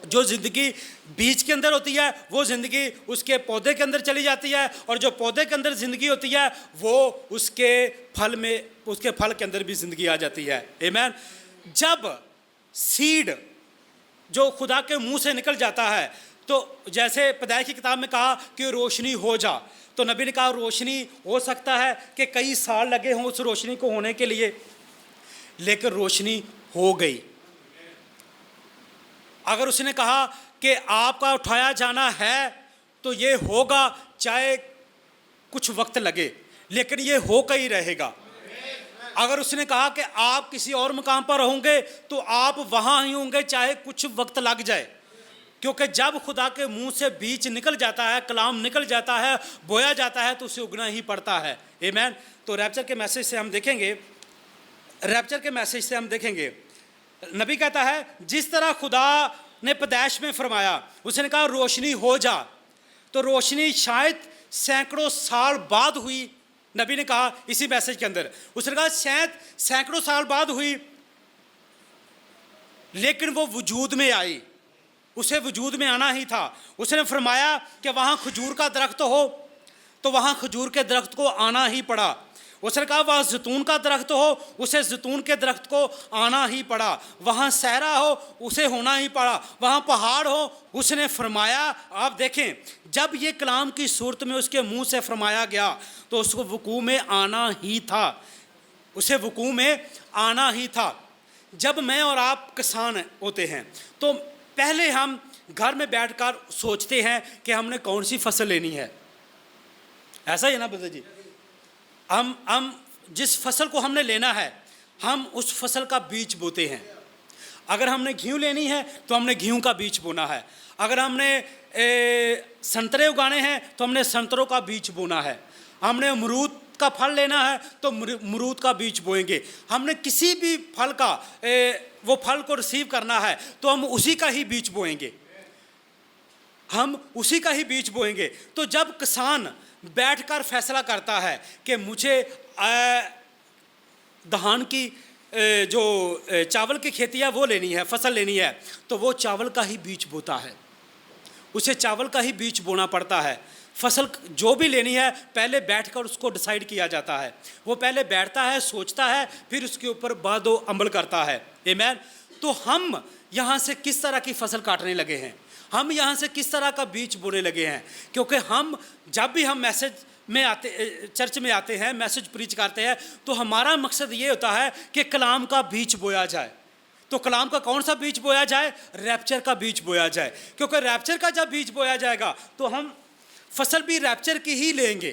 जो ज़िंदगी बीज के अंदर होती है वो ज़िंदगी उसके पौधे के अंदर चली जाती है, और जो पौधे के अंदर ज़िंदगी होती है वो उसके फल में, उसके फल के अंदर भी ज़िंदगी आ जाती है। आमीन। जब सीड जो खुदा के मुंह से निकल जाता है, तो जैसे पैदाइश की किताब में कहा कि रोशनी हो जा, तो नबी ने कहा रोशनी हो सकता है कि कई साल लगे हों उस रोशनी को होने के लिए, लेकिन रोशनी हो गई। अगर उसने कहा कि आपका उठाया जाना है तो ये होगा, चाहे कुछ वक्त लगे, लेकिन ये होकर ही रहेगा। अगर उसने कहा कि आप किसी और मुकाम पर होंगे तो आप वहाँ ही होंगे, चाहे कुछ वक्त लग जाए। क्योंकि जब खुदा के मुंह से बीज निकल जाता है, कलाम निकल जाता है, बोया जाता है, तो उसे उगना ही पड़ता है। आमीन। तो रैप्चर के मैसेज से हम देखेंगे, नबी कहता है जिस तरह खुदा ने पैदाइश में फरमाया, उसने कहा रोशनी हो जा, तो रोशनी शायद सैकड़ों साल बाद हुई। नबी ने कहा इसी मैसेज के अंदर, उसने कहा शायद सैकड़ों साल बाद हुई, लेकिन वो वजूद में आई, उसे वजूद में आना ही था। उसने फरमाया कि वहाँ खजूर का दरख्त हो, तो वहाँ खजूर के दरख्त को आना ही पड़ा। उसने कहा वहाँ जैतून का दरख्त हो, उसे जैतून के दरख्त को आना ही पड़ा। वहाँ सहरा हो, उसे होना ही पड़ा। वहाँ पहाड़ हो, उसने फरमाया। आप देखें, जब ये कलाम की सूरत में उसके मुंह से फरमाया गया तो उसको वकूअ में आना ही था, उसे वकूअ में आना ही था। जब मैं और आप किसान होते हैं तो पहले हम घर में बैठकर सोचते हैं कि हमने कौन सी फसल लेनी है, ऐसा ही है ना बदर जी? हम जिस फसल को हमने लेना है, हम उस फसल का बीज बोते हैं। अगर हमने गेहूँ लेनी है तो हमने गेहूँ का बीज बोना है। अगर हमने संतरे उगाने हैं तो हमने संतरों का बीज बोना है। हमने अमरूद का फल लेना है तो अमरूद का बीज बोएंगे। हमने किसी भी फल का वो फल को रिसीव करना है तो हम उसी का ही बीज बोएंगे, हम उसी का ही बीज बोएंगे। तो जब किसान बैठकर फैसला करता है कि मुझे धान की जो चावल की खेती है वो लेनी है, फसल लेनी है, तो वो चावल का ही बीज बोता है। उसे चावल का ही बीज बोना पड़ता है। फसल जो भी लेनी है पहले बैठकर उसको डिसाइड किया जाता है। वो पहले बैठता है, सोचता है, फिर उसके ऊपर बादो अमल करता है। आमीन। तो हम यहाँ से किस तरह की फसल काटने लगे हैं, हम यहाँ से किस तरह का बीज बोने लगे हैं? क्योंकि हम जब भी हम मैसेज में आते, चर्च में आते हैं, मैसेज प्रीच करते हैं, तो हमारा मकसद ये होता है कि कलाम का बीज बोया जाए। तो कलाम का कौन सा बीज बोया जाए? रैप्चर का बीज बोया जाए। क्योंकि रैप्चर का जब बीज बोया जाएगा तो हम फसल भी रैप्चर की ही लेंगे।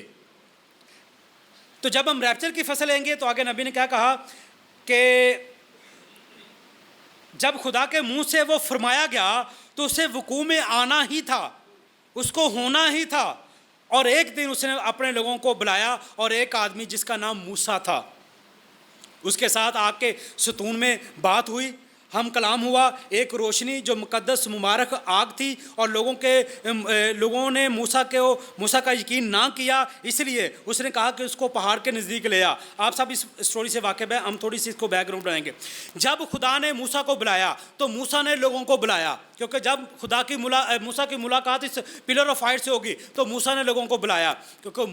तो जब हम रैप्चर की फसल लेंगे तो आगे नबी ने क्या कहा कि जब खुदा के मुंह से वो फरमाया गया तो उसे वकू में आना ही था, उसको होना ही था। और एक दिन उसने अपने लोगों को बुलाया और एक आदमी जिसका नाम मूसा था, उसके साथ आग के सतून में बात हुई, हम कलाम हुआ। एक रोशनी जो मुकद्दस मुबारक आग थी, और लोगों ने मूसा का यकीन ना किया, इसलिए उसने कहा कि उसको पहाड़ के नज़दीक ले आ। आप सब इस स्टोरी से वाकिफ है, हम थोड़ी सी इसको बैकग्राउंड बनाएंगे। जब खुदा ने मूसा को बुलाया तो मूसा ने लोगों को बुलाया, क्योंकि जब मूसा की मुलाकात इस पिलर ऑफ फायर से होगी तो मूसा ने लोगों को बुलाया, क्योंकि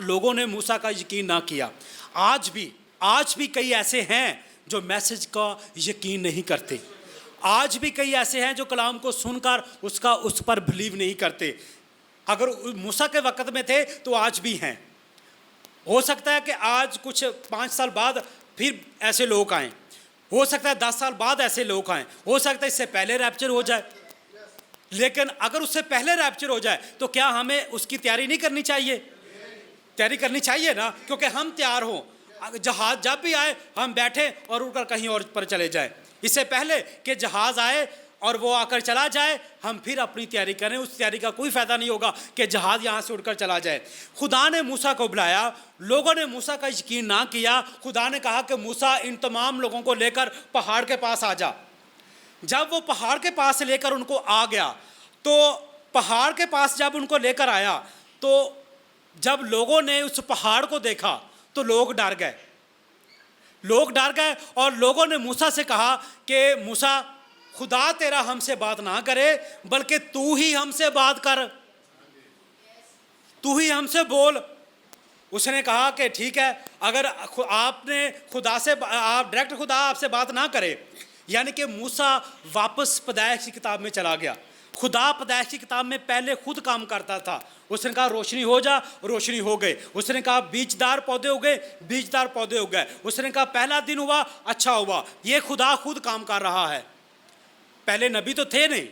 लोगों ने मूसा का यकीन ना किया। आज भी कई ऐसे हैं जो मैसेज का यकीन नहीं करते। आज भी कई ऐसे हैं जो कलाम को सुनकर उस पर बिलीव नहीं करते। अगर मूसा के वक़्त में थे तो आज भी हैं। हो सकता है कि आज कुछ 5 साल बाद फिर ऐसे लोग आएँ, हो सकता है 10 साल बाद ऐसे लोग आएँ, हो सकता है इससे पहले रैप्चर हो जाए। लेकिन अगर उससे पहले रैप्चर हो जाए तो क्या हमें उसकी तैयारी नहीं करनी चाहिए? तैयारी करनी चाहिए ना, क्योंकि हम तैयार हों, जहाज जब भी आए हम बैठे और उड़कर कहीं और पर चले जाए। इससे पहले कि जहाज आए और वो आकर चला जाए हम फिर अपनी तैयारी करें। उस तैयारी का कोई फ़ायदा नहीं होगा कि जहाज यहाँ से उड़कर चला जाए। खुदा ने मूसा को बुलाया, लोगों ने मूसा का यकीन ना किया। खुदा ने कहा कि मूसा इन तमाम लोगों को लेकर पहाड़ के पास आ जा। जब वो पहाड़ के पास लेकर उनको आ गया तो पहाड़ के पास जब उनको लेकर आया तो जब लोगों ने उस पहाड़ को देखा तो लोग डर गए और लोगों ने मूसा से कहा कि मूसा, खुदा तेरा हमसे बात ना करे बल्कि तू ही हमसे बात कर, तू ही हमसे बोल। उसने कहा कि ठीक है, अगर आपने आप डायरेक्ट खुदा आपसे बात ना करे, यानी कि मूसा वापस पैदाइश की किताब में चला गया। खुदा पैदाइश की किताब में पहले खुद काम करता था। उसने कहा रोशनी हो जा, रोशनी हो गई। उसने कहा बीजदार पौधे हो गए, बीजदार पौधे हो गए। उसने कहा पहला दिन हुआ, अच्छा हुआ। ये खुदा खुद काम कर रहा है। पहले नबी तो थे नहीं।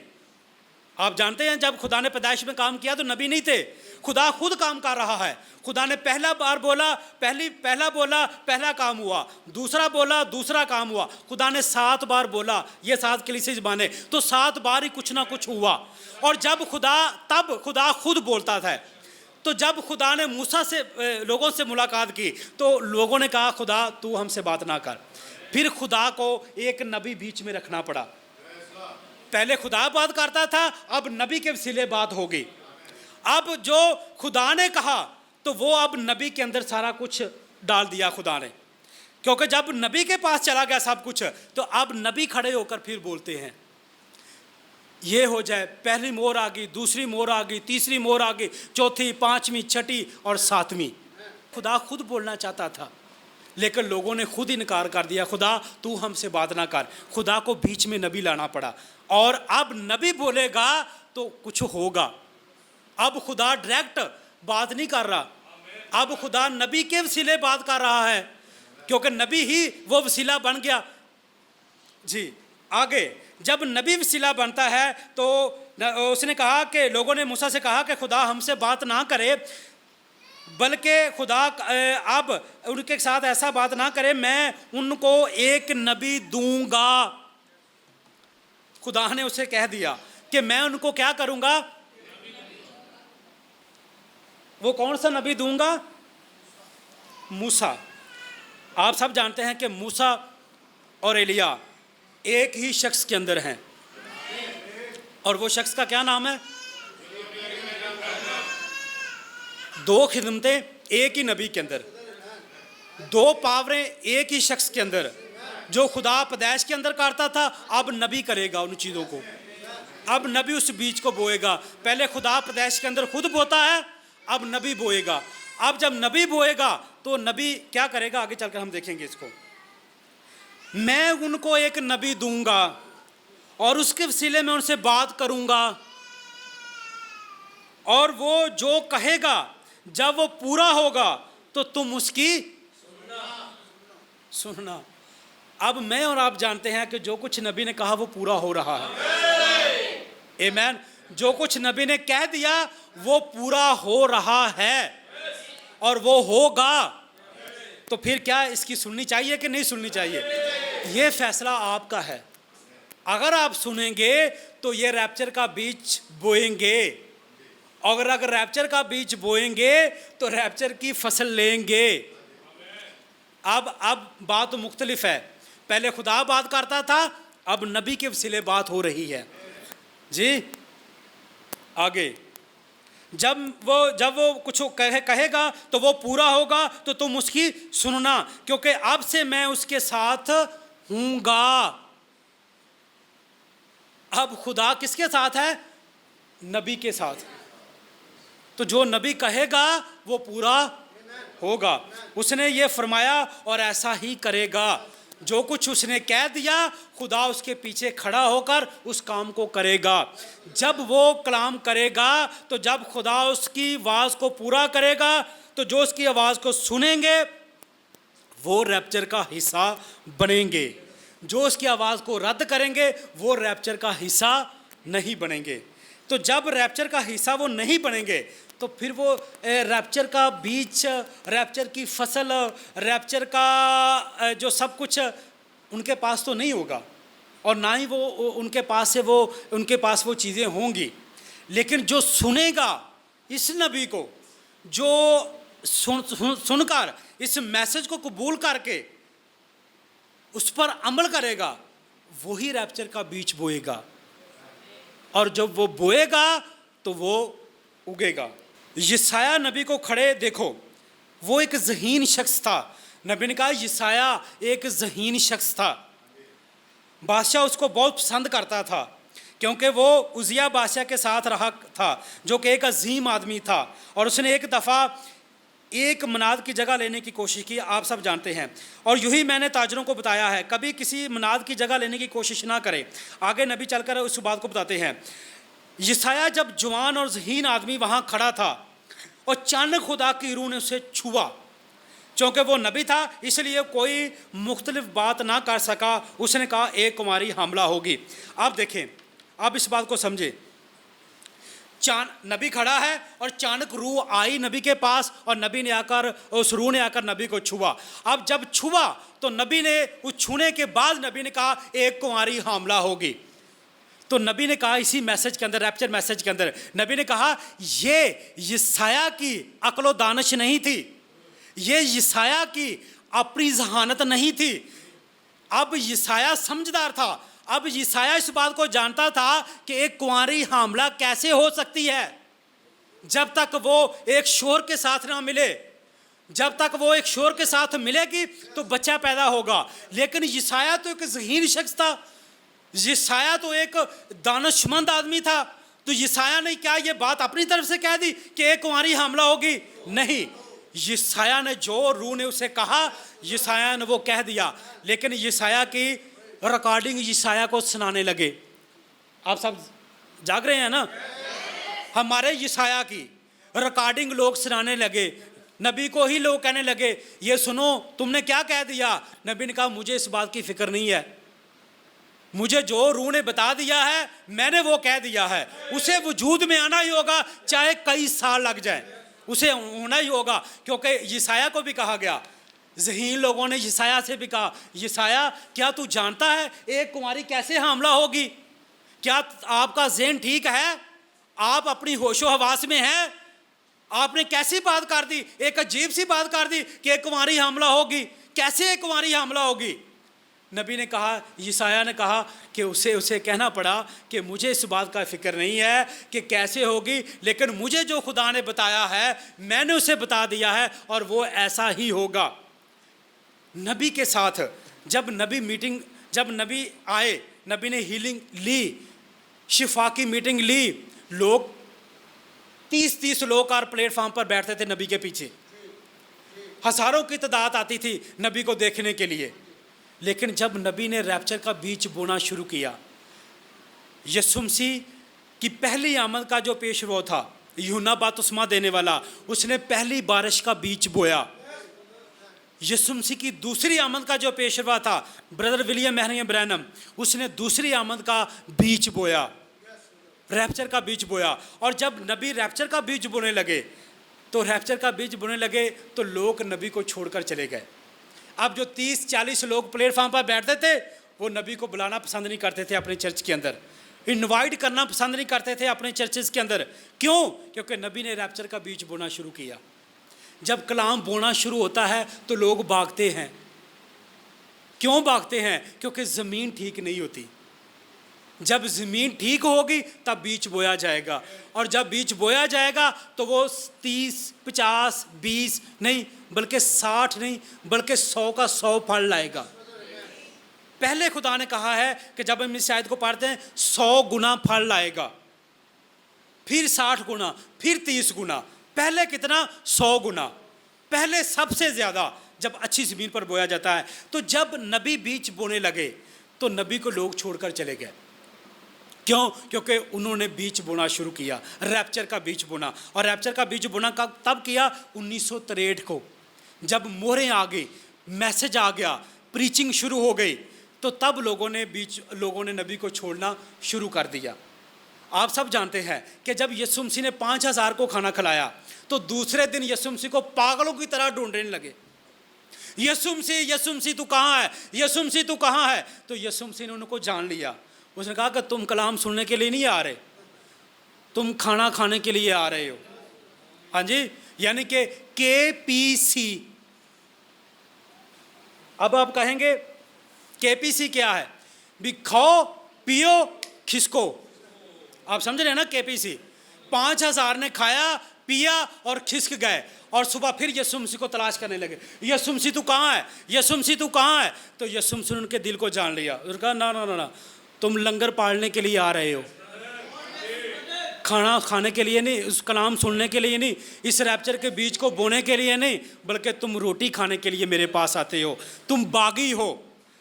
आप जानते हैं जब खुदा ने पैदाइश में काम किया तो नबी नहीं थे, खुदा खुद काम कर रहा है। खुदा ने पहला बोला, पहला काम हुआ, दूसरा बोला, दूसरा काम हुआ। खुदा ने 7 बार बोला, ये 7 कलीसिया ज़बानें, तो 7 बार ही कुछ ना कुछ हुआ। और तब खुदा खुद बोलता था। तो जब खुदा ने मूसा से लोगों से मुलाकात की तो लोगों ने कहा खुदा तू हमसे बात ना कर। फिर खुदा को एक नबी बीच में रखना पड़ा। पहले खुदा बात करता था, अब नबी के वसीले बात होगी। अब जो खुदा ने कहा तो वो अब नबी के अंदर सारा कुछ डाल दिया खुदा ने, क्योंकि जब नबी के पास चला गया सब कुछ तो अब नबी खड़े होकर फिर बोलते हैं। ये हो जाए, पहली मोहर आ गई, दूसरी मोहर आ गई, तीसरी मोहर आ गई, चौथी, पांचवी, छठी और सातवीं। खुदा खुद बोलना चाहता था लेकिन लोगों ने खुद इनकार कर दिया, खुदा तू हमसे बात ना कर। खुदा को बीच में नबी लाना पड़ा और अब नबी बोलेगा तो कुछ होगा। अब खुदा डायरेक्ट बात नहीं कर रहा, अब खुदा नबी के वसीले बात कर रहा है, क्योंकि नबी ही वो वसीला बन गया। जी आगे जब नबी वसीला बनता है तो उसने कहा कि लोगों ने मूसा से कहा कि खुदा हमसे बात ना करे बल्कि खुदा अब उनके साथ ऐसा बात ना करे, मैं उनको एक नबी दूंगा। खुदा ने उसे कह दिया कि मैं उनको क्या करूंगा, वो कौन सा नबी दूंगा? मूसा। आप सब जानते हैं कि मूसा और एलिया एक ही शख्स के अंदर हैं, और वो शख्स का क्या नाम है? 2 खिदमतें एक ही नबी के अंदर, 2 पावरें एक ही शख्स के अंदर। जो खुदा पैदाइश के अंदर करता था अब नबी करेगा उन चीज़ों को। अब नबी उस बीज को बोएगा। पहले खुदा पैदाइश के अंदर खुद बोता है, अब नबी बोएगा। अब जब नबी बोएगा तो नबी क्या करेगा, आगे चलकर हम देखेंगे इसको। मैं उनको एक नबी दूंगा और उसके वसीले में उनसे बात करूंगा, और वो जो कहेगा जब वो पूरा होगा तो तुम उसकी सुनना। अब मैं और आप जानते हैं कि जो कुछ नबी ने कहा वो पूरा हो रहा है। आमीन। जो कुछ नबी ने कह दिया वो पूरा हो रहा है और वो होगा। तो फिर क्या इसकी सुननी चाहिए कि नहीं सुननी चाहिए? ये फैसला आपका है। अगर आप सुनेंगे तो ये रैप्चर का बीज बोएंगे, और अगर रैप्चर का बीज बोएंगे तो रैप्चर की फसल लेंगे। अब बात मुख्तलिफ है। पहले खुदा बात करता था, अब नबी के वसीले बात हो रही है जी। आगे जब वो कुछ कहेगा तो वो पूरा होगा तो तुम उसकी सुनना, क्योंकि अब से मैं उसके साथ हूँगा। अब खुदा किसके साथ है? नबी के साथ। तो जो नबी कहेगा वो पूरा होगा। उसने ये फरमाया और ऐसा ही करेगा। जो कुछ उसने कह दिया खुदा उसके पीछे खड़ा होकर उस काम को करेगा। जब वो कलाम करेगा तो जब खुदा उसकी आवाज़ को पूरा करेगा तो जो उसकी आवाज़ को सुनेंगे वो रैप्चर का हिस्सा बनेंगे। जो उसकी आवाज़ को रद्द करेंगे वो रैप्चर का हिस्सा नहीं बनेंगे। तो जब रैप्चर का हिस्सा वो नहीं बनेंगे तो फिर वो रैप्चर का बीज, रैप्चर की फसल, रैप्चर का जो सब कुछ उनके पास तो नहीं होगा, और ना ही वो उनके पास वो चीज़ें होंगी। लेकिन जो सुनेगा इस नबी को, जो सुनकर इस मैसेज को कबूल करके उस पर अमल करेगा, वही रैप्चर का बीज बोएगा, और जब वो बोएगा तो वो उगेगा। यशाया नबी को खड़े देखो, वो एक ज़हीन शख्स था। नबी ने कहा यशाया एक ज़हीन शख्स था। बादशाह उसको बहुत पसंद करता था क्योंकि वो उजिया बादशाह के साथ रहा था, जो कि एक अजीम आदमी था, और उसने एक दफ़ा एक मनाद की जगह लेने की कोशिश की, आप सब जानते हैं। और यूँ ही मैंने ताजरों को बताया है, कभी किसी मनाद की जगह लेने की कोशिश ना करें। आगे नबी चलकर उस बात को बताते हैं। यशाया जब जवान और ज़हीन आदमी वहाँ खड़ा था और अचानक खुदा की रूह ने उसे छुआ, क्योंकि वो नबी था इसलिए कोई मुख्तलिफ बात ना कर सका। उसने कहा एक कुमारी हमला होगी। आप देखें, आप इस बात को समझे। नबी खड़ा है और अचानक रूह आई नबी के पास, और नबी ने आकर, उस रूह ने आकर नबी को छुआ। अब जब छुआ तो नबी ने उस छूने के बाद नबी ने कहा एक कुमारी हमला होगी। तो नबी ने कहा इसी मैसेज के अंदर, रैप्चर मैसेज के अंदर, नबी ने कहा ये यशाया की अक्ल दानिश नहीं थी, ये यशाया की अपनी जहानत नहीं थी। अब यशाया समझदार था। अब यशाया इस बात को जानता था कि एक कुंवारी हमला कैसे हो सकती है। जब तक वो एक शोर के साथ ना मिले, जब तक वो एक शोर के साथ मिलेगी तो बच्चा पैदा होगा। लेकिन यशाया तो एक ज़हीन शख्स था, यशाया तो एक दानिशमंद आदमी था। तो यशाया ने क्या ये बात अपनी तरफ से कह दी कि एक कुंवारी हमला होगी? नहीं, यशाया ने जो रूह ने उसे कहा, यशाया ने वो कह दिया। लेकिन यशाया की रिकॉर्डिंग यशाया को सुनाने लगे। आप सब जाग रहे हैं ना? हमारे यशाया की रिकॉर्डिंग लोग सुनाने लगे। नबी को ही लोग कहने लगे ये सुनो तुमने क्या कह दिया। नबी ने कहा मुझे इस बात की फिक्र नहीं है, मुझे जो रूह ने बता दिया है मैंने वो कह दिया है। उसे वजूद में आना ही होगा, चाहे कई साल लग जाए, उसे होना ही होगा। क्योंकि यशाया को भी कहा गया, ज़हीन लोगों ने यशाया से भी कहा यशाया क्या तू जानता है एक कुंवारी कैसे हमला होगी? क्या आपका ज़हन ठीक है? आप अपनी होशो हवास में हैं? आपने कैसी बात कर दी, एक अजीब सी बात कर दी कि एक कुंवारी हमला होगी। कैसे एक कुंवारी हमला होगी? नबी ने कहा, यशाया ने कहा कि उसे कहना पड़ा कि मुझे इस बात का फ़िक्र नहीं है कि कैसे होगी, लेकिन मुझे जो खुदा ने बताया है मैंने उसे बता दिया है और वो ऐसा ही होगा। नबी के साथ जब नबी आए, नबी ने हीलिंग ली, शिफा की मीटिंग ली, लोग 30-30 लोग कार प्लेटफॉर्म पर बैठते थे नबी के पीछे, हजारों की तादाद आती थी नबी को देखने के लिए। लेकिन जब नबी ने रैप्चर का बीज बोना शुरू किया, यीशु मसीह की पहली आमद का जो पेशरो था, यूहन्ना बपतिस्मा देने वाला, उसने पहली बारिश का बीज बोया। यीशु मसीह की दूसरी आमद का जो पेशवा था, ब्रदर विलियम मैरियम ब्रैनम, उसने दूसरी आमद का बीज बोया, रैप्चर का बीज बोया। और जब नबी रैप्चर का बीज बोने लगे तो लोग नबी को छोड़कर चले गए। अब जो 30-40 लोग प्लेटफॉर्म पर बैठते थे, वो नबी को बुलाना पसंद नहीं करते थे अपने चर्च के अंदर, इनवाइट करना पसंद नहीं करते थे अपने चर्चेस के अंदर। क्यों? क्योंकि नबी ने रैप्चर का बीज बोना शुरू किया। जब कलाम बोना शुरू होता है तो लोग भागते हैं। क्यों भागते हैं? क्योंकि ज़मीन ठीक नहीं होती। जब ज़मीन ठीक होगी तब बीज बोया जाएगा, और जब बीज बोया जाएगा तो वो 30, 50, 20 नहीं बल्कि 60 नहीं बल्कि 100 का 100 फल लाएगा। पहले खुदा ने कहा है कि जब हम इस आयत को पढ़ते हैं 100 गुना फल लाएगा, फिर 60 गुना, फिर 30 गुना, पहले कितना? 100 गुना। पहले सबसे ज़्यादा जब अच्छी ज़मीन पर बोया जाता है। तो जब नबी बीज बोने लगे तो नबी को लोग छोड़कर चले गए। क्यों? क्योंकि उन्होंने बीज बोना शुरू किया, रैप्चर का बीज बोना। और रैप्चर का बीज बोना तब किया 1963 को, जब मोहरें आ गई, मैसेज आ गया, प्रीचिंग शुरू हो गई, तो तब लोगों ने नबी को छोड़ना शुरू कर दिया। आप सब जानते हैं कि जब यीशु मसीह ने 5000 को खाना खिलाया तो दूसरे दिन यीशु मसीह को पागलों की तरह ढूंढने लगे। यीशु मसीह तू कहाँ है? यीशु मसीह तू कहाँ है? तो यीशु मसीह ने उनको जान लिया। उसने कहा कि तुम कलाम सुनने के लिए नहीं आ रहे, तुम खाना खाने के लिए आ रहे हो। हाँ जी, यानी कि KPC। अब आप कहेंगे KPC क्या है? भी खाओ पियो खिसको। आप समझ रहे हैं ना? KPC 5000 ने खाया पिया और खिसक गए, और सुबह फिर यीशु मसीह को तलाश करने लगे। यीशु मसीह तू कहाँ है? यीशु मसीह तू कहाँ है? तो यीशु मसीह ने उनके दिल को जान लिया। उसने कहा ना ना ना ना, तुम लंगर पालने के लिए आ रहे हो, खाना खाने के लिए नहीं, उस कलाम सुनने के लिए नहीं, इस रैप्चर के बीज को बोने के लिए नहीं, बल्कि तुम रोटी खाने के लिए मेरे पास आते हो। तुम बागी हो।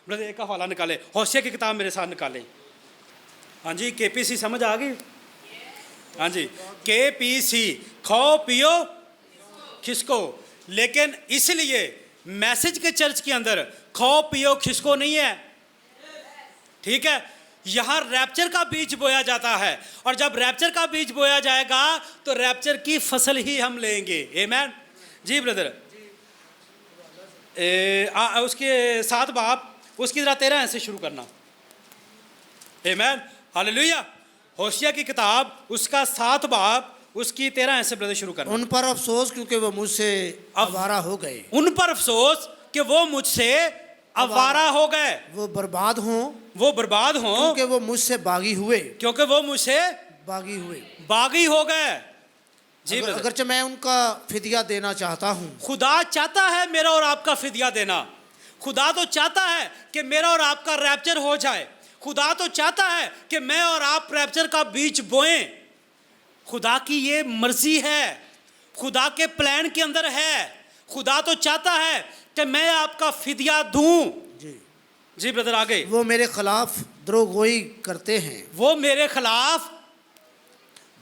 ब्रदर एक हवाला निकाले, होशिया की किताब मेरे साथ निकाले। हाँ जी, KPC समझ आ गई? हाँ जी, KPC खाओ पियो खिसको। लेकिन इसलिए मैसेज के चर्च के अंदर खाओ पियो खिसको नहीं है, ठीक है? यहाँ रैप्चर का बीज बोया जाता है, और जब रैप्चर का बीज बोया जाएगा तो रैप्चर की फसल ही हम लेंगे। आमीन जी ब्रदर। उसके 7 बाब उसकी जरा 13 से शुरू करना। आमीन, हालेलुया। होशिया की किताब उसका 7 बाब उसकी 13 से ब्रदर शुरू करना। उन पर अफसोस क्योंकि वो मुझसे आवारा हो गए। उन पर अफसोस कि वो मुझसे आवारा हो गए, वो बर्बाद हों क्योंकि वो मुझसे बागी हुए, बागी हो गए। जी अगरचे मैं उनका फिदिया देना चाहता हूँ। खुदा चाहता है मेरा और आपका फिदिया देना। खुदा तो चाहता है कि मेरा और आपका रैप्चर हो जाए। खुदा तो चाहता है कि मैं और आप रैप्चर का बीज बोएं। खुदा की ये मर्जी है, खुदा के प्लान के अंदर है। खुदा तो चाहता है कि मैं आपका फिदिया दूं। जी ब्रदर आगे। वो मेरे खिलाफ द्रोहगोई करते हैं, वो मेरे खिलाफ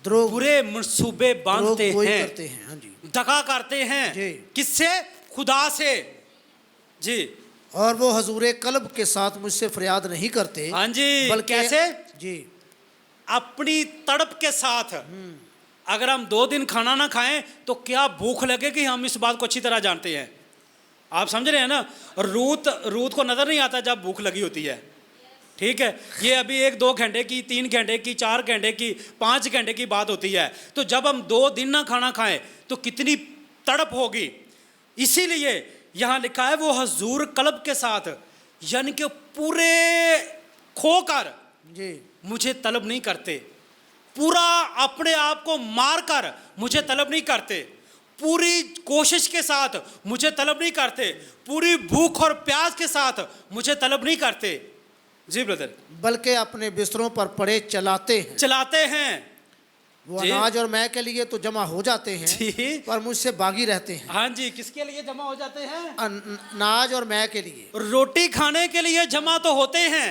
बुरे मंसूबे बांधते हैं, हाँ जी, दगा करते हैं। किससे? खुदा से। जी, और वो हजूरे कल्ब के साथ मुझसे फरियाद नहीं करते। हाँ जी, बल्कि कैसे? जी, अपनी तड़प के साथ। अगर हम 2 दिन खाना ना खाएं तो क्या भूख लगेगी, हम इस बात को अच्छी तरह जानते हैं। आप समझ रहे हैं ना? रूत को नजर नहीं आता जब भूख लगी होती है, ठीक है? ये अभी 1-2 घंटे की, 3 घंटे की, 4 घंटे की, 5 घंटे की बात होती है। तो जब हम 2 दिन ना खाना खाएं तो कितनी तड़प होगी। इसीलिए यहाँ लिखा है वो हजूर कल्ब के साथ, यानी कि पूरे खोकर मुझे तलब नहीं करते, पूरा अपने आप को मार कर मुझे तलब नहीं करते, पूरी कोशिश के साथ मुझे तलब नहीं करते, पूरी भूख और प्यास के साथ मुझे तलब नहीं करते। जी ब्रदर, बल्कि अपने बिस्तरों पर पड़े चलाते हैं। चलाते हैं। वो जी। अनाज और मैं के लिए तो जमा हो जाते हैं, जी। पर मुझसे बागी रहते हैं। हाँ जी, किसके लिए जमा हो जाते हैं? अनाज और मैं के लिए। रोटी खाने के लिए जमा तो होते हैं,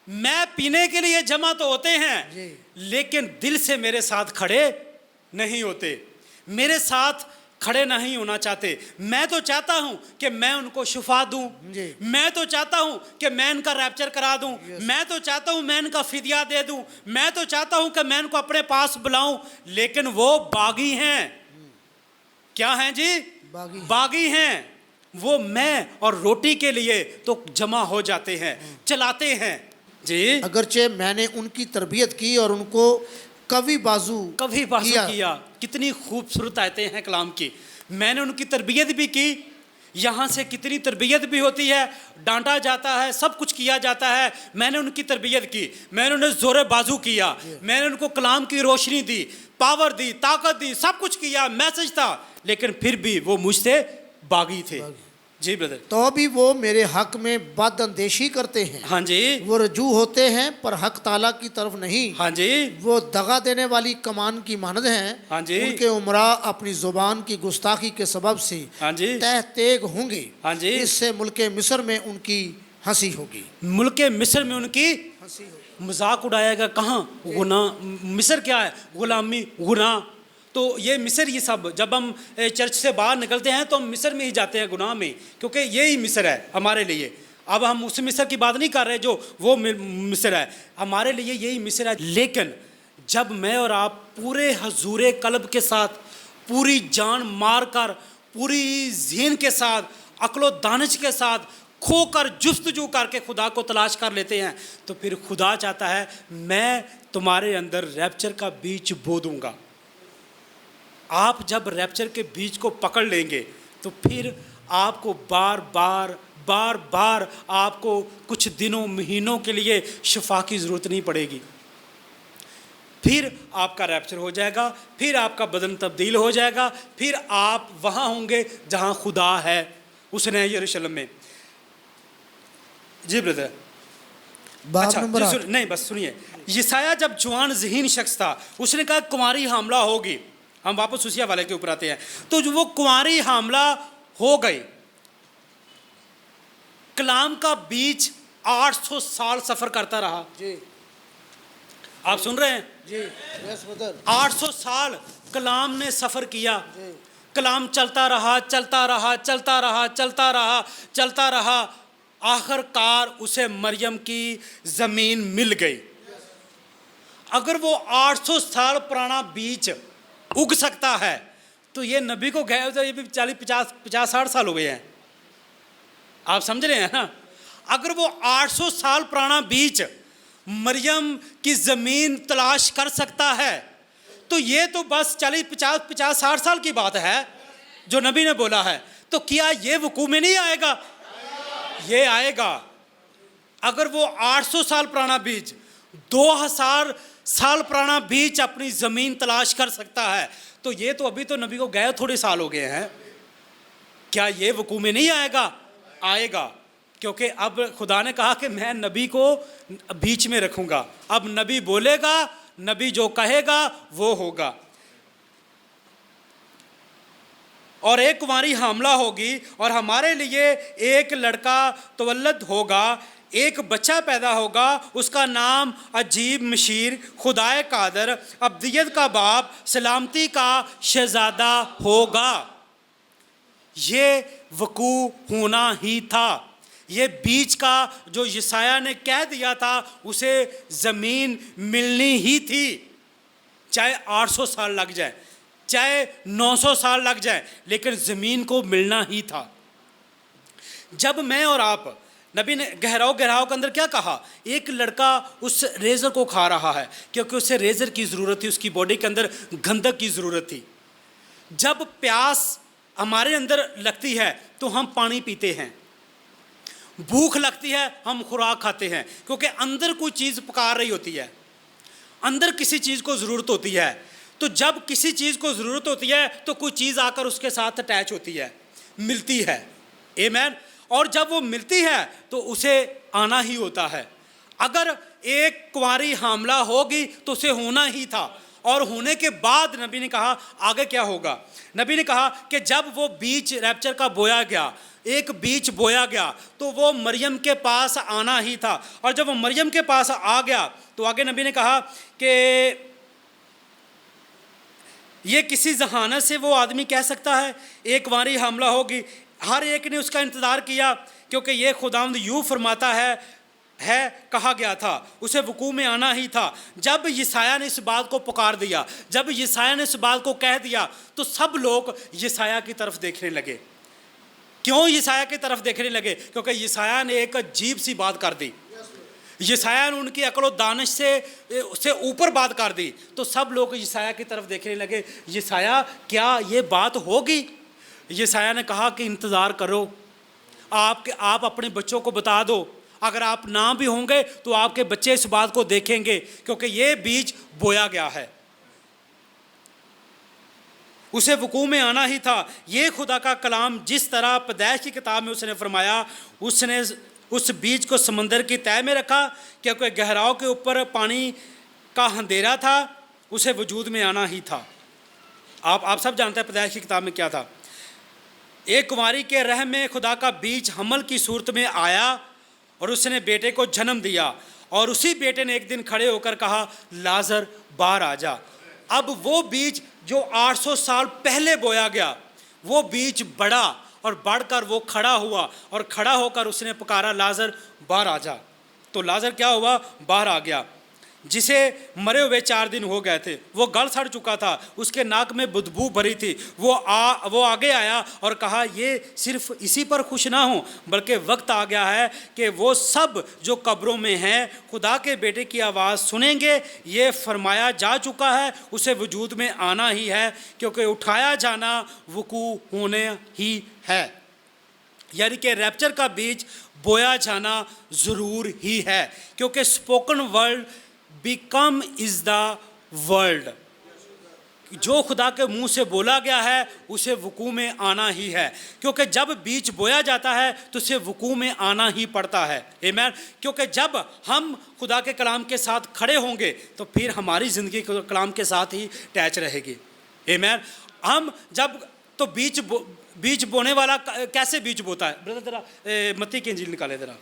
मैं पीने के लिए जमा तो होते जी। हैं, लेकिन दिल से मेरे साथ खड़े नहीं होते, मेरे साथ खड़े नहीं होना चाहते। मैं तो चाहता हूं कि मैं उनको शिफा दूं, जी। मैं तो चाहता हूं कि मैं इनका रैप्चर करा दूं, मैं तो चाहता हूं मैं इनका फिदिया दे दूं, मैं तो चाहता हूं कि मैं इनको अपने पास बुलाऊं, लेकिन वो बागी हैं। क्या हैं जी? बागी। बागी हैं। वो मैं और रोटी के लिए तो जमा हो जाते हैं, चलाते हैं। जी। अगरचे मैंने उनकी तरबियत की और उनको कभी बाजू किया। कितनी खूबसूरत आयतें हैं कलाम की। मैंने उनकी तरबियत भी की। यहाँ से कितनी तरबियत भी होती है, डांटा जाता है, सब कुछ किया जाता है। मैंने उनकी तरबियत की, मैंने उन्हें जोरे बाजू किया, मैंने उनको कलाम की रोशनी दी, पावर दी, ताकत दी, सब कुछ किया, मैसेज था, लेकिन फिर भी वो मुझसे बागी थे। जी ब्रदर। तो भी वो मेरे हक में बदअंदेशी करते हैं। हाँ जी। वो रजू होते हैं पर हक ताला की तरफ नहीं। हाँ जी। वो दगा देने वाली कमान की मानद हैं। हाँ जी। उनके उमरा अपनी जुबान की गुस्ताखी के सबब से हाँ जी। तह तेग होंगे। हाँ जी। इससे मुल्के मिस्र में उनकी हंसी होगी। मुल्के मिस्र में उनकी हंसी होगी। मजाक उड़ाएगा। कहाँ? गुनाह। मिस्र क्या है? गुलामी, गुनाह। तो ये मिस्र, ये सब जब हम चर्च से बाहर निकलते हैं तो हम मिस्र में ही जाते हैं, गुनाह में, क्योंकि यही मिस्र है हमारे लिए। अब हम उस मिस्र की बात नहीं कर रहे जो वो मिस्र है, हमारे लिए यही मिस्र है। लेकिन जब मैं और आप पूरे हजूरे कल्ब के साथ, पूरी जान मार कर, पूरी ज़हन के साथ, अक्लो दानिश के साथ खोकर जुस्तजू करके खुदा को तलाश कर लेते हैं, तो फिर खुदा चाहता है मैं तुम्हारे अंदर रैप्चर का बीज बो दूंगा। आप जब रैप्चर के बीज को पकड़ लेंगे तो फिर आपको बार बार आपको कुछ दिनों महीनों के लिए शिफा की ज़रूरत नहीं पड़ेगी। फिर आपका रैप्चर हो जाएगा, फिर आपका बदन तब्दील हो जाएगा, फिर आप वहाँ होंगे जहाँ खुदा है, उस नए यरूशलेम में। जी ब्रदर। अच्छा, नहीं बस सुनिए। यशायाह जब जवान ज़हीन शख्स था, उसने कहा कुंवारी हमला होगी। हम वापस उसिया वाले के ऊपर आते हैं। तो जो वो कुंवारी हमला हो गई, कलाम का बीज 800 साल सफर करता रहा। जी। आप सुन रहे हैं जी। 800 साल कलाम ने सफर किया। कलाम चलता रहा, चलता रहा, चलता रहा, चलता रहा, चलता रहा। आखिरकार उसे मरियम की जमीन मिल गई। अगर वो 800 साल पुराना बीज उग सकता है तो ये नबी को गए तो ये भी 40-50-60 साल हो गए हैं। आप समझ रहे हैं ना? अगर वो 800 साल पुराना बीज मरियम की जमीन तलाश कर सकता है तो ये तो बस 40-50-60 साल की बात है जो नबी ने बोला है। तो क्या ये वकूअ में नहीं आएगा? ये आएगा। अगर वो 800 साल पुराना बीज 2000 साल पुराना बीज अपनी ज़मीन तलाश कर सकता है तो ये तो अभी तो नबी को गए थोड़े साल हो गए हैं, क्या ये वकूअ में नहीं आएगा? आएगा, क्योंकि अब खुदा ने कहा कि मैं नबी को बीच में रखूँगा। अब नबी बोलेगा, नबी जो कहेगा वो होगा। और एक कुंवारी हमला होगी और हमारे लिए एक लड़का तवल्लद होगा, एक बच्चा पैदा होगा, उसका नाम अजीब मशीर, खुदाए कादर, अब्दियत का बाप, सलामती का शहजादा होगा। ये वकूअ होना ही था। ये बीज का जो यशायाह ने कह दिया था उसे ज़मीन मिलनी ही थी, चाहे 800 साल लग जाए, चाहे 900 साल लग जाए, लेकिन ज़मीन को मिलना ही था। जब मैं और आप, नबी ने गहराव के अंदर क्या कहा? एक लड़का उस रेज़र को खा रहा है क्योंकि उसे रेज़र की ज़रूरत थी, उसकी बॉडी के अंदर गंधक की ज़रूरत थी। जब प्यास हमारे अंदर लगती है तो हम पानी पीते हैं, भूख लगती है हम खुराक खाते हैं, क्योंकि अंदर कोई चीज़ पुकार रही होती है, अंदर किसी चीज़ को ज़रूरत होती है। तो जब किसी चीज़ को ज़रूरत होती है तो कोई चीज़ आकर उसके साथ अटैच होती है, मिलती है। आमीन। और जब वो मिलती है तो उसे आना ही होता है। अगर एक कुंवारी हामला होगी तो उसे होना ही था, और होने के बाद नबी ने कहा आगे क्या होगा। नबी ने कहा कि जब वो बीज रैप्चर का बोया गया, एक बीज बोया गया, तो वो मरियम के पास आना ही था। और जब वो मरियम के पास आ गया तो आगे नबी ने कहा कि ये किसी जहानत से वो आदमी कह सकता है एक कुंवारी हमला होगी। हर एक ने उसका इंतज़ार किया, क्योंकि ये खुदावंद यूँ फरमाता है कहा गया था, उसे वकूअ में आना ही था। जब यसाया ने इस बात को पुकार दिया, जब यसाया ने इस बात को कह दिया, तो सब लोग यसाया की तरफ देखने लगे। क्यों यसाया की तरफ देखने लगे? क्योंकि यसाया ने एक अजीब सी बात कर दी। यसाया ने उनकी अक्ल और दानिश से ऊपर बात कर दी। तो सब लोग यसाया की तरफ देखने लगे, यसाया क्या ये बात होगी? यसाया ने कहा कि इंतज़ार करो, आप अपने बच्चों को बता दो, अगर आप ना भी होंगे तो आपके बच्चे इस बात को देखेंगे, क्योंकि ये बीज बोया गया है, उसे वकूअ में आना ही था। ये खुदा का कलाम जिस तरह पैदाइश की किताब में उसने फरमाया, उसने उस बीज को समंदर की तह में रखा, क्योंकि गहराओं के ऊपर पानी का अंधेरा था, उसे वजूद में आना ही था। आप सब जानते हैं पैदाइश की किताब में क्या था। एक कुंवारी के रहम में खुदा का बीज हमल की सूरत में आया और उसने बेटे को जन्म दिया, और उसी बेटे ने एक दिन खड़े होकर कहा लाजर बाहर आ जा। अब वो बीज जो 800 साल पहले बोया गया, वो बीज बढ़ा और बढ़कर वो खड़ा हुआ, और खड़ा होकर उसने पुकारा लाजर बाहर आ जा। तो लाजर क्या हुआ? बाहर आ गया। जिसे मरे हुए 4 दिन हो गए थे, वो गल सड़ चुका था, उसके नाक में बदबू भरी थी, वो आगे आया और कहा ये सिर्फ इसी पर खुश ना हो, बल्कि वक्त आ गया है कि वो सब जो कब्रों में हैं खुदा के बेटे की आवाज़ सुनेंगे। ये फरमाया जा चुका है, उसे वजूद में आना ही है, क्योंकि उठाया जाना वकूअ होने ही है। यानी कि रैप्चर का बीज बोया जाना ज़रूर ही है, क्योंकि spoken word become is the world. जो खुदा के मुंह से बोला गया है उसे वकूअ में आना ही है, क्योंकि जब बीज बोया जाता है तो उसे वकूअ में आना ही पड़ता है। आमीन। क्योंकि जब हम खुदा के कलाम के साथ खड़े होंगे तो फिर हमारी ज़िंदगी कलाम के साथ ही अटैच रहेगी। आमीन। हम जब तो बीज बोने वाला कैसे बीज बोता है? ब्रदर जरा मत्ती की इंजील निकाले जरा,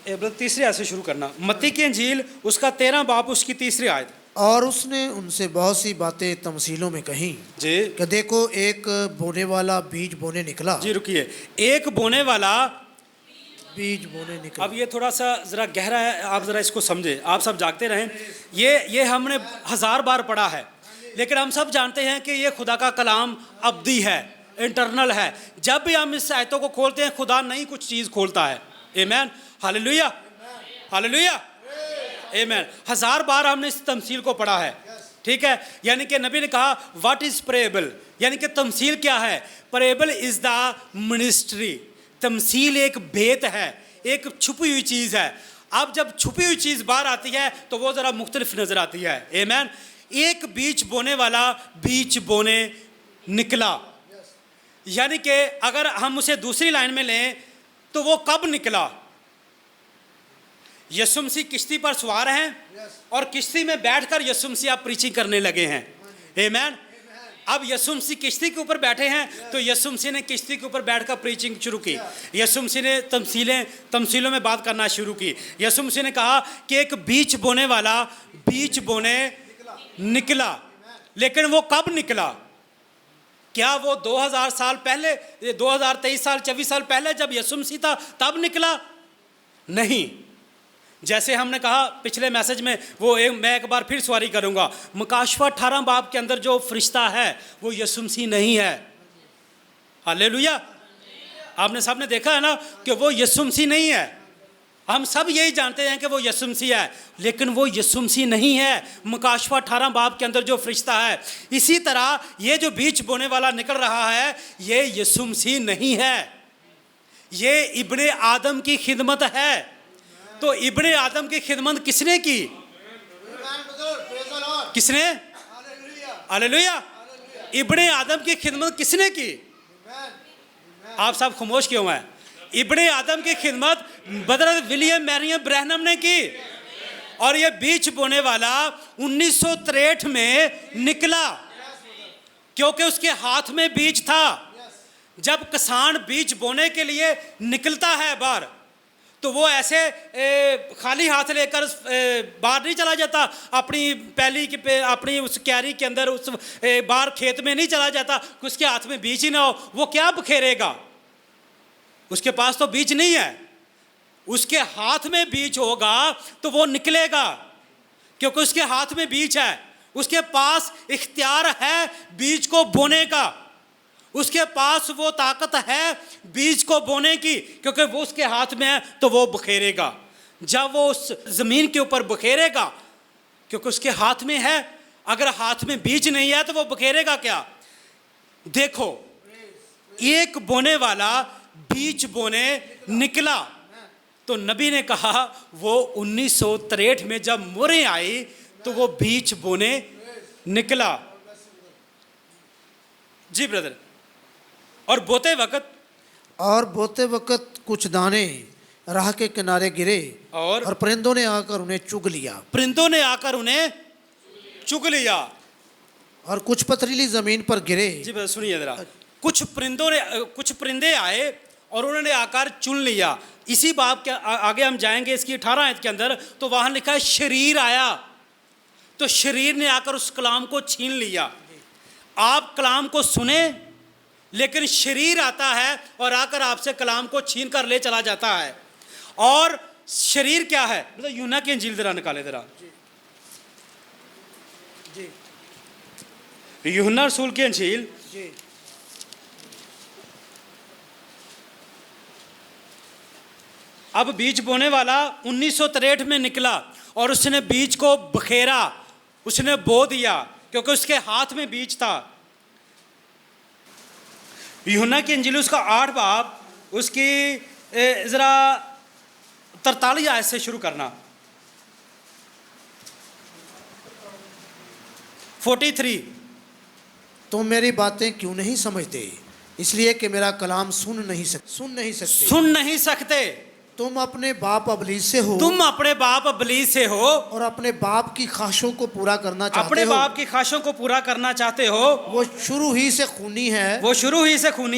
ब्रदर तीसरे आयत से शुरू करना। मत्ती की इंजील उसका 13 बाब उसकी तीसरी आयत। और उसने उनसे बहुत सी बातें तमसीलों में कहीं जी कि देखो एक बोने वाला बीज बोने निकला। जी रुकिए, एक बोने वाला बीज बोने निकला। अब ये थोड़ा सा ज़रा गहरा है, आप ज़रा इसको समझें, आप सब जागते रहें। ये हमने 1000 बार पढ़ा है, लेकिन हम सब जानते हैं कि ये खुदा का कलाम अब्दी है, इंटरनल है। जब भी हम इस आयतों को खोलते हैं खुदा नई कुछ चीज़ खोलता है। आमीन, हालेलुया, हालेलुया, आमीन। 1000 बार हमने इस तमसील को पढ़ा है, ठीक है। यानी कि नबी ने कहा व्हाट इज़ परेबल, यानी कि तमसील क्या है? परेबल इज़ द मिनिस्ट्री। तमसील एक भेद है, एक छुपी हुई चीज़ है। अब जब छुपी हुई चीज़ बाहर आती है तो वो ज़रा मुख्तलिफ नज़र आती है। आमीन। एक बीज बोने वाला बीज बोने निकला, यानी कि अगर हम उसे दूसरी लाइन में लें तो वो कब निकला? यीशु मसीह किश्ती पर सवार हैं और किश्ती में बैठकर यीशु मसीह आप प्रीचिंग करने लगे हैं। आमीन। अब यीशु मसीह किश्ती के ऊपर बैठे हैं तो यीशु मसीह ने किश्ती के ऊपर बैठकर प्रीचिंग शुरू की। यीशु मसीह ने तमसीलों में बात करना शुरू की। यीशु मसीह ने कहा कि एक बीज बोने वाला बीज बोने निकला, लेकिन वो कब निकला? क्या वो 2000 साल पहले, 2023 साल 24 साल पहले जब यीशु मसीह था तब निकला? नहीं। जैसे हमने कहा पिछले मैसेज में, मैं एक बार फिर सवारी करूंगा, मुकाशवा 18 बाब के अंदर जो फरिश्ता है वो यीशु मसीह नहीं है। हालेलुया। आपने सबने देखा है ना कि वो यीशु मसीह नहीं है। हम सब यही जानते हैं कि वो यीशु मसीह है, लेकिन वो यीशु मसीह नहीं है। मुकाशवा 18 बाब के अंदर जो फरिश्ता है, इसी तरह ये जो बीज बोने वाला निकल रहा है ये यीशु मसीह नहीं है, ये इब्ने आदम की खिदमत है। तो इब्ने आदम की खिदमत किसने की? किसने? हालेलुया। इब्ने आदम की खिदमत किसने की? आप सब खामोश क्यों हैं? इब्ने आदम की खिदमत ब्रदर विलियम मैरियम ब्रैनम ने की। और ये बीज बोने वाला 1963 में निकला, क्योंकि उसके हाथ में बीज था। जब किसान बीज बोने के लिए निकलता है बाहर, तो वो ऐसे खाली हाथ लेकर बाहर नहीं चला जाता, अपनी पैली के अपनी उस क्यारी के अंदर उस बाहर खेत में नहीं चला जाता कि उसके हाथ में बीज ही ना हो। वो क्या बखेरेगा? उसके पास तो बीज नहीं है। उसके हाथ में बीज होगा तो वो निकलेगा, क्योंकि उसके हाथ में बीज है। उसके पास इख्तियार है बीज को बोने का, उसके पास वो ताकत है बीज को बोने की, क्योंकि वो उसके हाथ में है तो वो बखेरेगा। जब वो उस जमीन के ऊपर बखेरेगा, क्योंकि उसके हाथ में है। अगर हाथ में बीज नहीं है तो वो बखेरेगा क्या? देखो, एक बोने वाला बीज बोने निकला, तो नबी ने कहा वो 1963 में जब मोरें आई तो वो बीज बोने निकला। जी ब्रदर। और बोते वक्त कुछ दाने राह के किनारे गिरे और परिंदों ने आकर उन्हें चुग लिया। और कुछ पथरीली जमीन पर गिरे। जी ब्रदर सुनिए जरा। कुछ परिंदे आए और उन्होंने आकर चुन लिया। इसी बाब के आगे हम जाएंगे, इसकी 18 आयत के अंदर, तो वहां लिखा है शरीर आया, तो शरीर ने आकर उस कलाम को छीन लिया। आप कलाम को सुने, लेकिन शरीर आता है और आकर आपसे कलाम को छीन कर ले चला जाता है। और शरीर क्या है? मतलब यूहन्ना की इंजील जरा निकाले जरा। यूहन्ना रसूल की इंजील अब बीज बोने वाला 1963 में निकला और उसने बीज को बखेरा, उसने बो दिया, क्योंकि उसके हाथ में बीज था। यूहन्ना की इंजील उसका 8 बाब उसकी जरा 43 आयत से शुरू करना। 43। तुम मेरी बातें क्यों नहीं समझते? इसलिए कि मेरा कलाम सुन नहीं सकते। तुम अपने बाप अबलीस से हो और अपने बाप की ख्वाहिशों को पूरा करना चाहते हो। वो शुरू ही से खूनी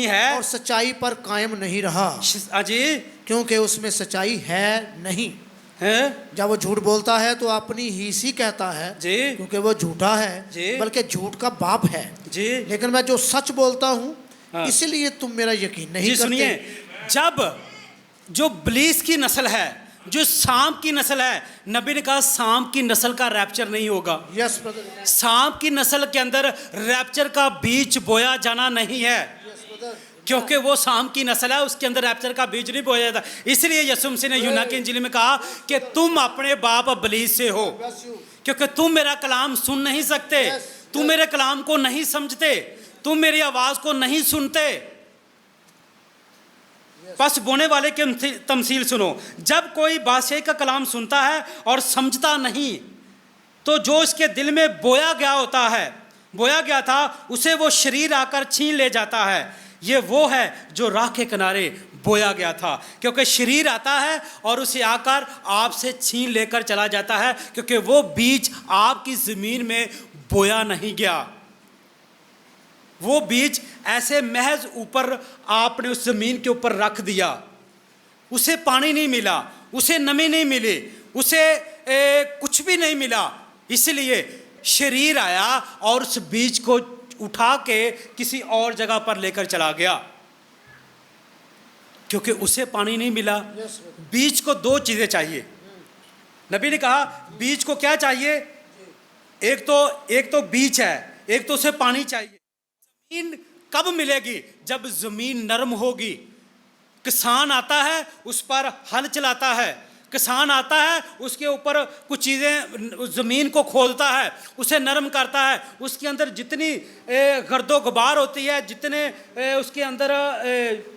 है और सच्चाई पर कायम नहीं रहा। अजी, क्योंकि उसमें सच्चाई है नहीं है। जब वो झूठ बोलता है तो अपनी ही सी कहता है जी, क्योंकि वो झूठा है, बल्कि झूठ का बाप है जी। लेकिन मैं जो सच बोलता हूँ, इसलिए तुम मेरा यकीन नहीं करते। सुनिए, जब जो ब्लीस की नस्ल है, जो सांप की नस्ल है, नबी ने कहा सांप की नस्ल का रैप्चर नहीं होगा। Yes brother. सांप की नस्ल के अंदर रैप्चर का बीज बोया जाना नहीं है, क्योंकि वो सांप की नस्ल है, उसके अंदर रैप्चर का बीज नहीं बोया जाता। इसलिए यीशु मसीह ने यूहन्ना की इंजील में कहा कि तुम अपने बाप अबलीस से हो, क्योंकि तुम मेरा कलाम सुन नहीं सकते, तुम मेरे कलाम को नहीं समझते, तुम मेरी आवाज को नहीं सुनते। बस बोने वाले की तमसील सुनो। जब कोई बादशाह का कलाम सुनता है और समझता नहीं, तो जो उसके दिल में बोया गया था, उसे वो शरीर आकर छीन ले जाता है। ये वो है जो राह के किनारे बोया गया था, क्योंकि शरीर आता है और उसे आकर आपसे छीन लेकर चला जाता है, क्योंकि वो बीज आपकी ज़मीन में बोया नहीं गया। वो बीज ऐसे महज ऊपर आपने उस ज़मीन के ऊपर रख दिया, उसे पानी नहीं मिला, उसे नमी नहीं मिली, उसे कुछ भी नहीं मिला। इसलिए शरीर आया और उस बीज को उठा के किसी और जगह पर लेकर चला गया, क्योंकि उसे पानी नहीं मिला। बीज को 2 चीज़ें चाहिए। नबी ने कहा बीज को क्या चाहिए? एक तो बीज है, एक तो उसे पानी चाहिए। ज़मीन कब मिलेगी? जब ज़मीन नरम होगी। किसान आता है, उस पर हल चलाता है, किसान आता है, उसके ऊपर कुछ चीज़ें ज़मीन को खोदता है, उसे नरम करता है, उसके अंदर जितनी गर्दो गुबार होती है, जितने उसके अंदर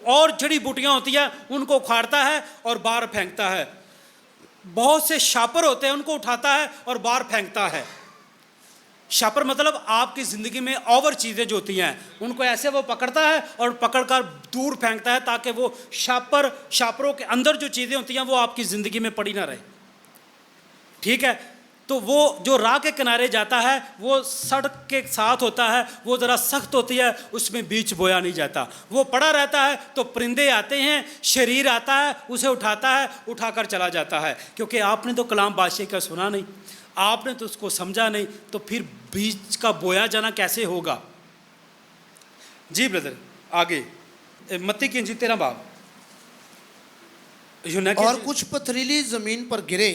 और जड़ी बूटियाँ होती हैं, उनको उखाड़ता है और बाहर फेंकता है। बहुत से शापर होते हैं, उनको उठाता है और बाहर फेंकता है। शापर मतलब आपकी ज़िंदगी में ओवर चीज़ें जो होती हैं उनको ऐसे वो पकड़ता है और पकड़कर दूर फेंकता है, ताकि वो शापरों के अंदर जो चीज़ें होती हैं वो आपकी ज़िंदगी में पड़ी ना रहे। ठीक है, तो वो जो राह के किनारे जाता है वो सड़क के साथ होता है, वो ज़रा सख्त होती है, उसमें बीज बोया नहीं जाता। वो पड़ा रहता है तो परिंदे आते हैं, शरीर आता है, उसे उठाता है, उठाकर चला जाता है। क्योंकि आपने तो कलाम बादशाह का सुना नहीं, आपने तो उसको समझा नहीं, तो फिर बीज का बोया जाना कैसे होगा। जी ब्रदर, आगे मत्ती की इंजील 13 बाब। और कुछ पथरीली जमीन पर गिरे,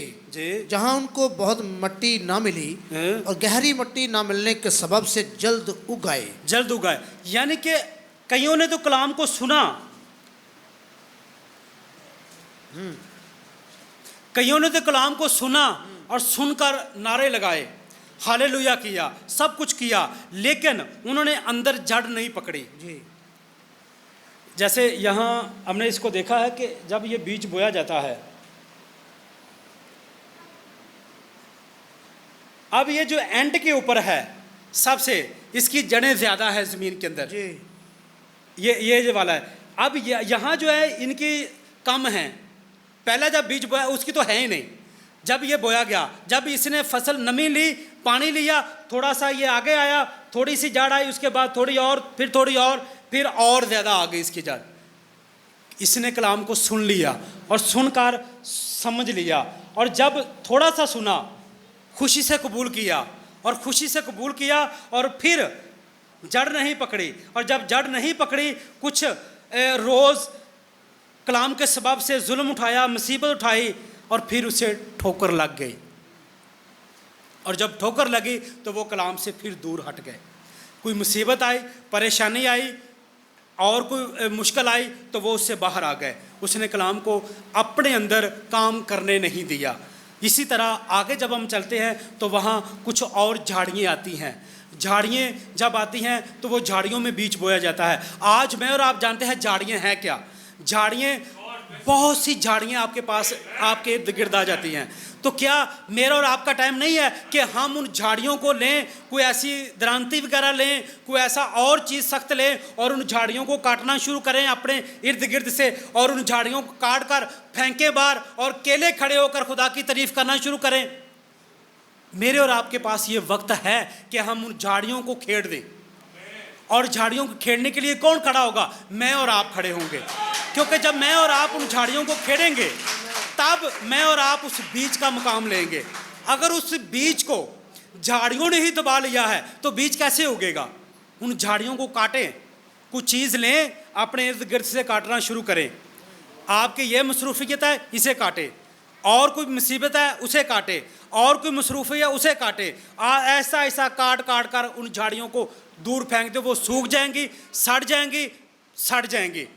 जहां उनको बहुत मट्टी ना मिली और गहरी मट्टी ना मिलने के सबब से जल्द उगाए। यानी कि कईयों ने तो कलाम को सुना, कईयों ने तो कलाम को सुना और सुनकर नारे लगाए, हालेलुया किया, सब कुछ किया, लेकिन उन्होंने अंदर जड़ नहीं पकड़ी। जी। जैसे यहाँ हमने इसको देखा है कि जब ये बीज बोया जाता है, अब ये जो एंड के ऊपर है सबसे, इसकी जड़ें ज़्यादा है ज़मीन के अंदर जी। ये जो वाला है। अब यहाँ जो है इनकी कम है। पहला जब बीज बोया उसकी तो है ही नहीं। जब ये बोया गया, जब इसने फसल नमी ली, पानी लिया, थोड़ा सा ये आगे आया, थोड़ी सी जड़ आई, उसके बाद थोड़ी और, फिर थोड़ी और, फिर और ज़्यादा आ गई इसकी जड़। इसने कलाम को सुन लिया और सुनकर समझ लिया, और जब थोड़ा सा सुना खुशी से कबूल किया, और खुशी से कबूल किया, और फिर जड़ नहीं पकड़ी। और जब जड़ नहीं पकड़ी, कुछ रोज़ कलाम के सबब से जुल्म उठाया, मुसीबत उठाई, और फिर उसे ठोकर लग गई। और जब ठोकर लगी तो वो कलाम से फिर दूर हट गए। कोई मुसीबत आई, परेशानी आई, और कोई मुश्किल आई, तो वो उससे बाहर आ गए। उसने कलाम को अपने अंदर काम करने नहीं दिया। इसी तरह आगे जब हम चलते हैं तो वहाँ कुछ और झाड़ियाँ आती हैं। झाड़ियाँ जब आती हैं तो वो झाड़ियों में बीज बोया जाता है। आज मैं और आप जानते हैं झाड़ियाँ हैं क्या। झाड़ियाँ, बहुत सी झाड़ियाँ आपके पास, आपके इर्द गिर्द आ जाती हैं। तो क्या मेरा और आपका टाइम नहीं है कि हम उन झाड़ियों को लें, कोई ऐसी दरांती वगैरह लें, कोई ऐसा और चीज़ सख्त लें, और उन झाड़ियों को काटना शुरू करें अपने इर्द गिर्द से, और उन झाड़ियों को काट कर फेंके बाहर, और केले खड़े होकर खुदा की तारीफ करना शुरू करें। मेरे और आपके पास ये वक्त है कि हम उन झाड़ियों को खेड़ दें। और झाड़ियों को खेड़ने के लिए कौन खड़ा होगा? मैं और आप खड़े होंगे। क्योंकि जब मैं और आप उन झाड़ियों को खेड़ेंगे, तब मैं और आप उस बीज का मुकाम लेंगे। अगर उस बीज को झाड़ियों ने ही दबा लिया है तो बीज कैसे उगेगा? उन झाड़ियों को काटें, कुछ चीज़ लें, अपने इर्द गिर्द से काटना शुरू करें। आपकी ये मसरूफियत है, इसे काटे, और कोई मुसीबत है उसे काटे, और कोई मसरूफियत है उसे काटे। ऐसा ऐसा काट काट कर उन झाड़ियों को दूर फेंक दो, वो सूख जाएंगी, सड़ जाएंगी, सड़ जाएंगी।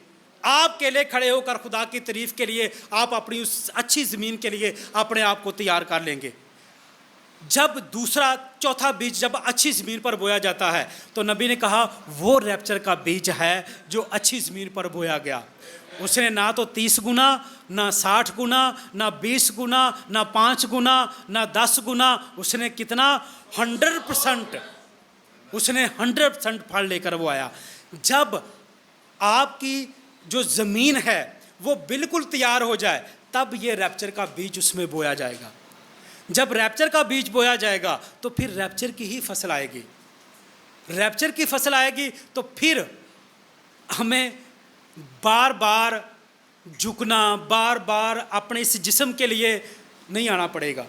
आप केले खड़े होकर खुदा की तारीफ के लिए, आप अपनी उस अच्छी ज़मीन के लिए अपने आप को तैयार कर लेंगे। जब दूसरा चौथा बीज जब अच्छी ज़मीन पर बोया जाता है तो नबी ने कहा वो रैप्चर का बीज है जो अच्छी ज़मीन पर बोया गया। उसने ना तो 30 गुना, ना 60 गुना, ना 20 गुना, ना 5 गुना, ना 10 गुना, उसने कितना 100%, उसने 100% फल लेकर वो आया। जब आपकी जो ज़मीन है वो बिल्कुल तैयार हो जाए, तब ये रैप्चर का बीज उसमें बोया जाएगा। जब रैप्चर का बीज बोया जाएगा तो फिर रैप्चर की ही फसल आएगी। रैप्चर की फसल आएगी तो फिर हमें बार बार झुकना, बार बार अपने इस जिस्म के लिए नहीं आना पड़ेगा।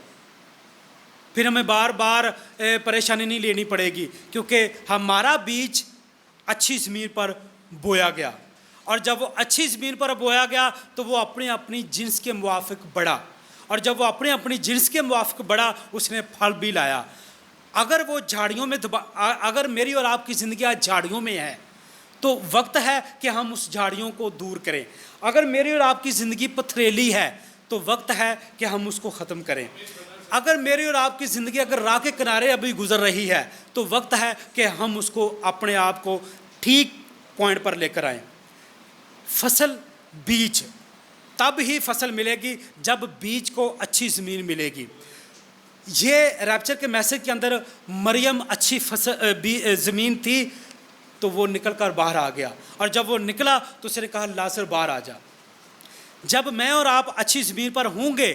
फिर हमें बार बार परेशानी नहीं लेनी पड़ेगी, क्योंकि हमारा बीज अच्छी ज़मीन पर बोया गया। और जब वो अच्छी ज़मीन पर बोया गया तो वो अपने अपनी जिन्स के मुवाफिक बढ़ा, और जब वो अपने अपनी जिन्स के मुवाफिक बढ़ा उसने फल भी लाया। अगर वो झाड़ियों में अगर मेरी और आपकी ज़िंदगी आज झाड़ियों में है तो वक्त है कि हम उस झाड़ियों को दूर करें। अगर मेरी और आपकी ज़िंदगी पथरीली है तो वक्त है कि हम उसको ख़त्म करें। अगर मेरी और आपकी ज़िंदगी अगर राह के किनारे अभी गुजर रही है तो वक्त है कि हम उसको अपने आप को ठीक पॉइंट पर लेकर आएँ। फसल, बीज, तब ही फसल मिलेगी जब बीज को अच्छी ज़मीन मिलेगी। ये रैप्चर के मैसेज के अंदर मरियम अच्छी ज़मीन थी, तो वो निकल कर बाहर आ गया, और जब वो निकला तो उसने कहा लाजर बाहर आ जा। जब मैं और आप अच्छी ज़मीन पर होंगे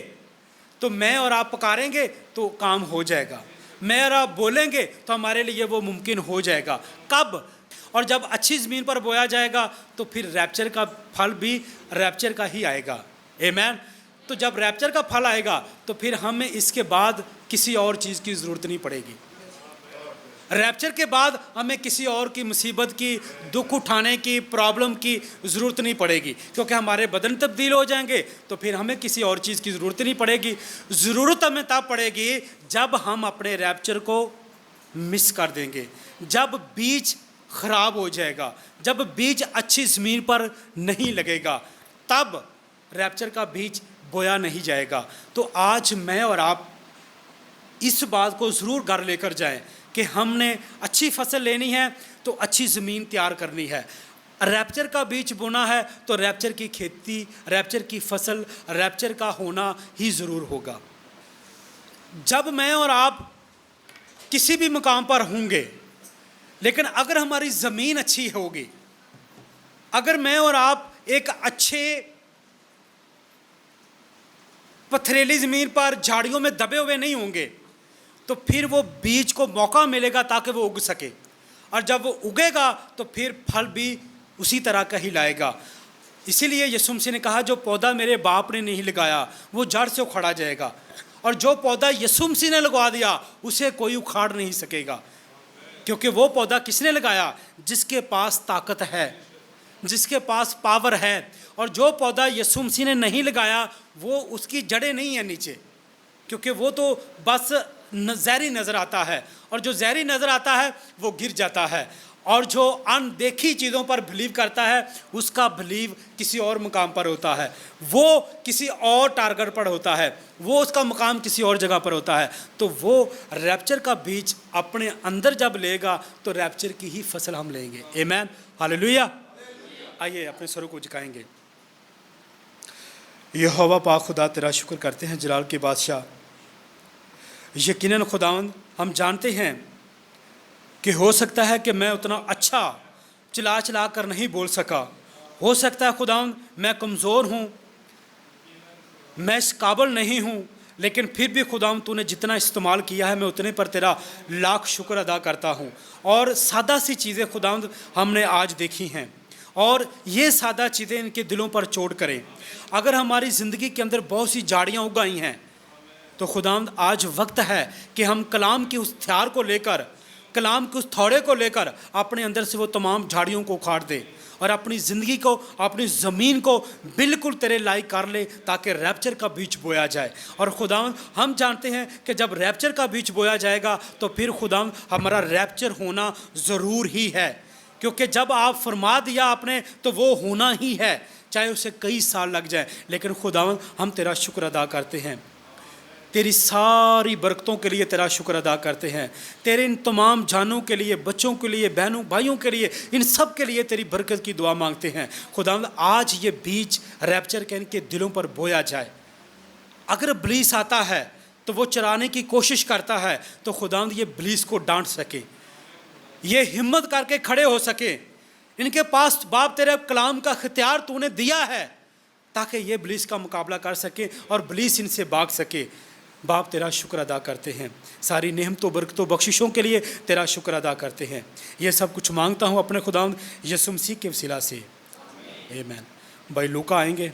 तो मैं और आप पुकारेंगे तो काम हो जाएगा, मैं और आप बोलेंगे तो हमारे लिए वो मुमकिन हो जाएगा। कब? और जब अच्छी ज़मीन पर बोया जाएगा तो फिर रैप्चर का फल भी रैप्चर का ही आएगा। आमीन। तो जब रैप्चर का फल आएगा तो फिर हमें इसके बाद किसी और चीज़ की ज़रूरत नहीं पड़ेगी। रैप्चर के बाद हमें किसी और की मुसीबत की, दुख उठाने की, प्रॉब्लम की ज़रूरत नहीं पड़ेगी, क्योंकि हमारे बदन तब्दील हो जाएंगे, तो फिर हमें किसी और चीज़ की ज़रूरत नहीं पड़ेगी। ज़रूरत हमें तब पड़ेगी जब हम अपने रैप्चर को मिस कर देंगे, जब बीज ख़राब हो जाएगा, जब बीज अच्छी ज़मीन पर नहीं लगेगा, तब रैप्चर का बीज बोया नहीं जाएगा। तो आज मैं और आप इस बात को ज़रूर घर लेकर जाएं कि हमने अच्छी फसल लेनी है तो अच्छी ज़मीन तैयार करनी है। रैप्चर का बीज बोना है तो रैप्चर की खेती, रैप्चर की फसल, रैप्चर का होना ही ज़रूर होगा। जब मैं और आप किसी भी मुकाम पर होंगे, लेकिन अगर हमारी ज़मीन अच्छी होगी, अगर मैं और आप एक अच्छे पथरीली ज़मीन पर झाड़ियों में दबे हुए नहीं होंगे, तो फिर वो बीज को मौका मिलेगा ताकि वो उग सके, और जब वो उगेगा तो फिर फल भी उसी तरह का ही लाएगा। इसीलिए यीशु मसीह ने कहा, जो पौधा मेरे बाप ने नहीं लगाया वो जड़ से उखाड़ा जाएगा, और जो पौधा यीशु मसीह ने लगवा दिया उसे कोई उखाड़ नहीं सकेगा। क्योंकि वो पौधा किसने लगाया? जिसके पास ताकत है, जिसके पास पावर है। और जो पौधा यीशु मसीह ने नहीं लगाया वो, उसकी जड़ें नहीं है नीचे, क्योंकि वो तो बस जहरी नज़र आता है, और जो जहरी नज़र आता है वो गिर जाता है। और जो अनदेखी चीज़ों पर बिलीव करता है उसका बिलीव किसी और मुकाम पर होता है, वो किसी और टारगेट पर होता है, वो उसका मुकाम किसी और जगह पर होता है। तो वो रैप्चर का बीज अपने अंदर जब लेगा तो रैप्चर की ही फसल हम लेंगे। आमीन, हालेलुया। आइए अपने स्वरों को झुकाएंगे। यहोवा पाक खुदा तेरा शुक्र करते हैं, जलाल के बादशाह। यकीनन खुदावंद हम जानते हैं कि हो सकता है कि मैं उतना अच्छा चला कर नहीं बोल सका, हो सकता है खुदावंद मैं कमज़ोर हूँ, मैं इस काबिल नहीं हूँ, लेकिन फिर भी खुदावंद तूने जितना इस्तेमाल किया है मैं उतने पर तेरा लाख शुक्र अदा करता हूँ। और सादा सी चीज़ें खुदावंद हमने आज देखी हैं, और ये सादा चीज़ें इनके दिलों पर चोट करें। अगर हमारी ज़िंदगी के अंदर बहुत सी झाड़ियाँ उग आई हैं, तो खुदावंद आज वक्त है कि हम कलाम की उस हथियार को लेकर, कलाम के उस थोड़े को लेकर अपने अंदर से वो तमाम झाड़ियों को उखाड़ दे और अपनी ज़िंदगी को, अपनी ज़मीन को बिल्कुल तेरे लायक कर ले, ताकि रैप्चर का बीज बोया जाए। और खुदावंद हम जानते हैं कि जब रैप्चर का बीज बोया जाएगा तो फिर खुदावंद हमारा रैप्चर होना ज़रूर ही है, क्योंकि जब आप फरमा दिया आपने तो वो होना ही है, चाहे उसे कई साल लग जाए। लेकिन खुदावंद हम तेरा शुक्र अदा करते हैं, तेरी सारी बरकतों के लिए तेरा शुक्र अदा करते हैं, तेरे इन तमाम जानों के लिए, बच्चों के लिए, बहनों भाइयों के लिए, इन सब के लिए तेरी बरकत की दुआ मांगते हैं। खुदावंद आज ये बीज रैप्चर के इनके दिलों पर बोया जाए। अगर इब्लीस आता है तो वो चराने की कोशिश करता है, तो खुदावंद ये इब्लीस को डांट सके, ये हिम्मत करके खड़े हो सके। इनके पास बाप तेरे कलाम का हथियार तूने दिया है ताकि ये इब्लीस का मुकाबला कर सके और इब्लीस इनसे भाग सके। बाप तेरा शुक्र अदा करते हैं, सारी नेमतों, बरकतों, बख्शिशों के लिए तेरा शुक्र अदा करते हैं। ये सब कुछ मांगता हूँ अपने खुदावंद यीशु मसीह के वसीला से, आमीन। भाई लूका आएंगे।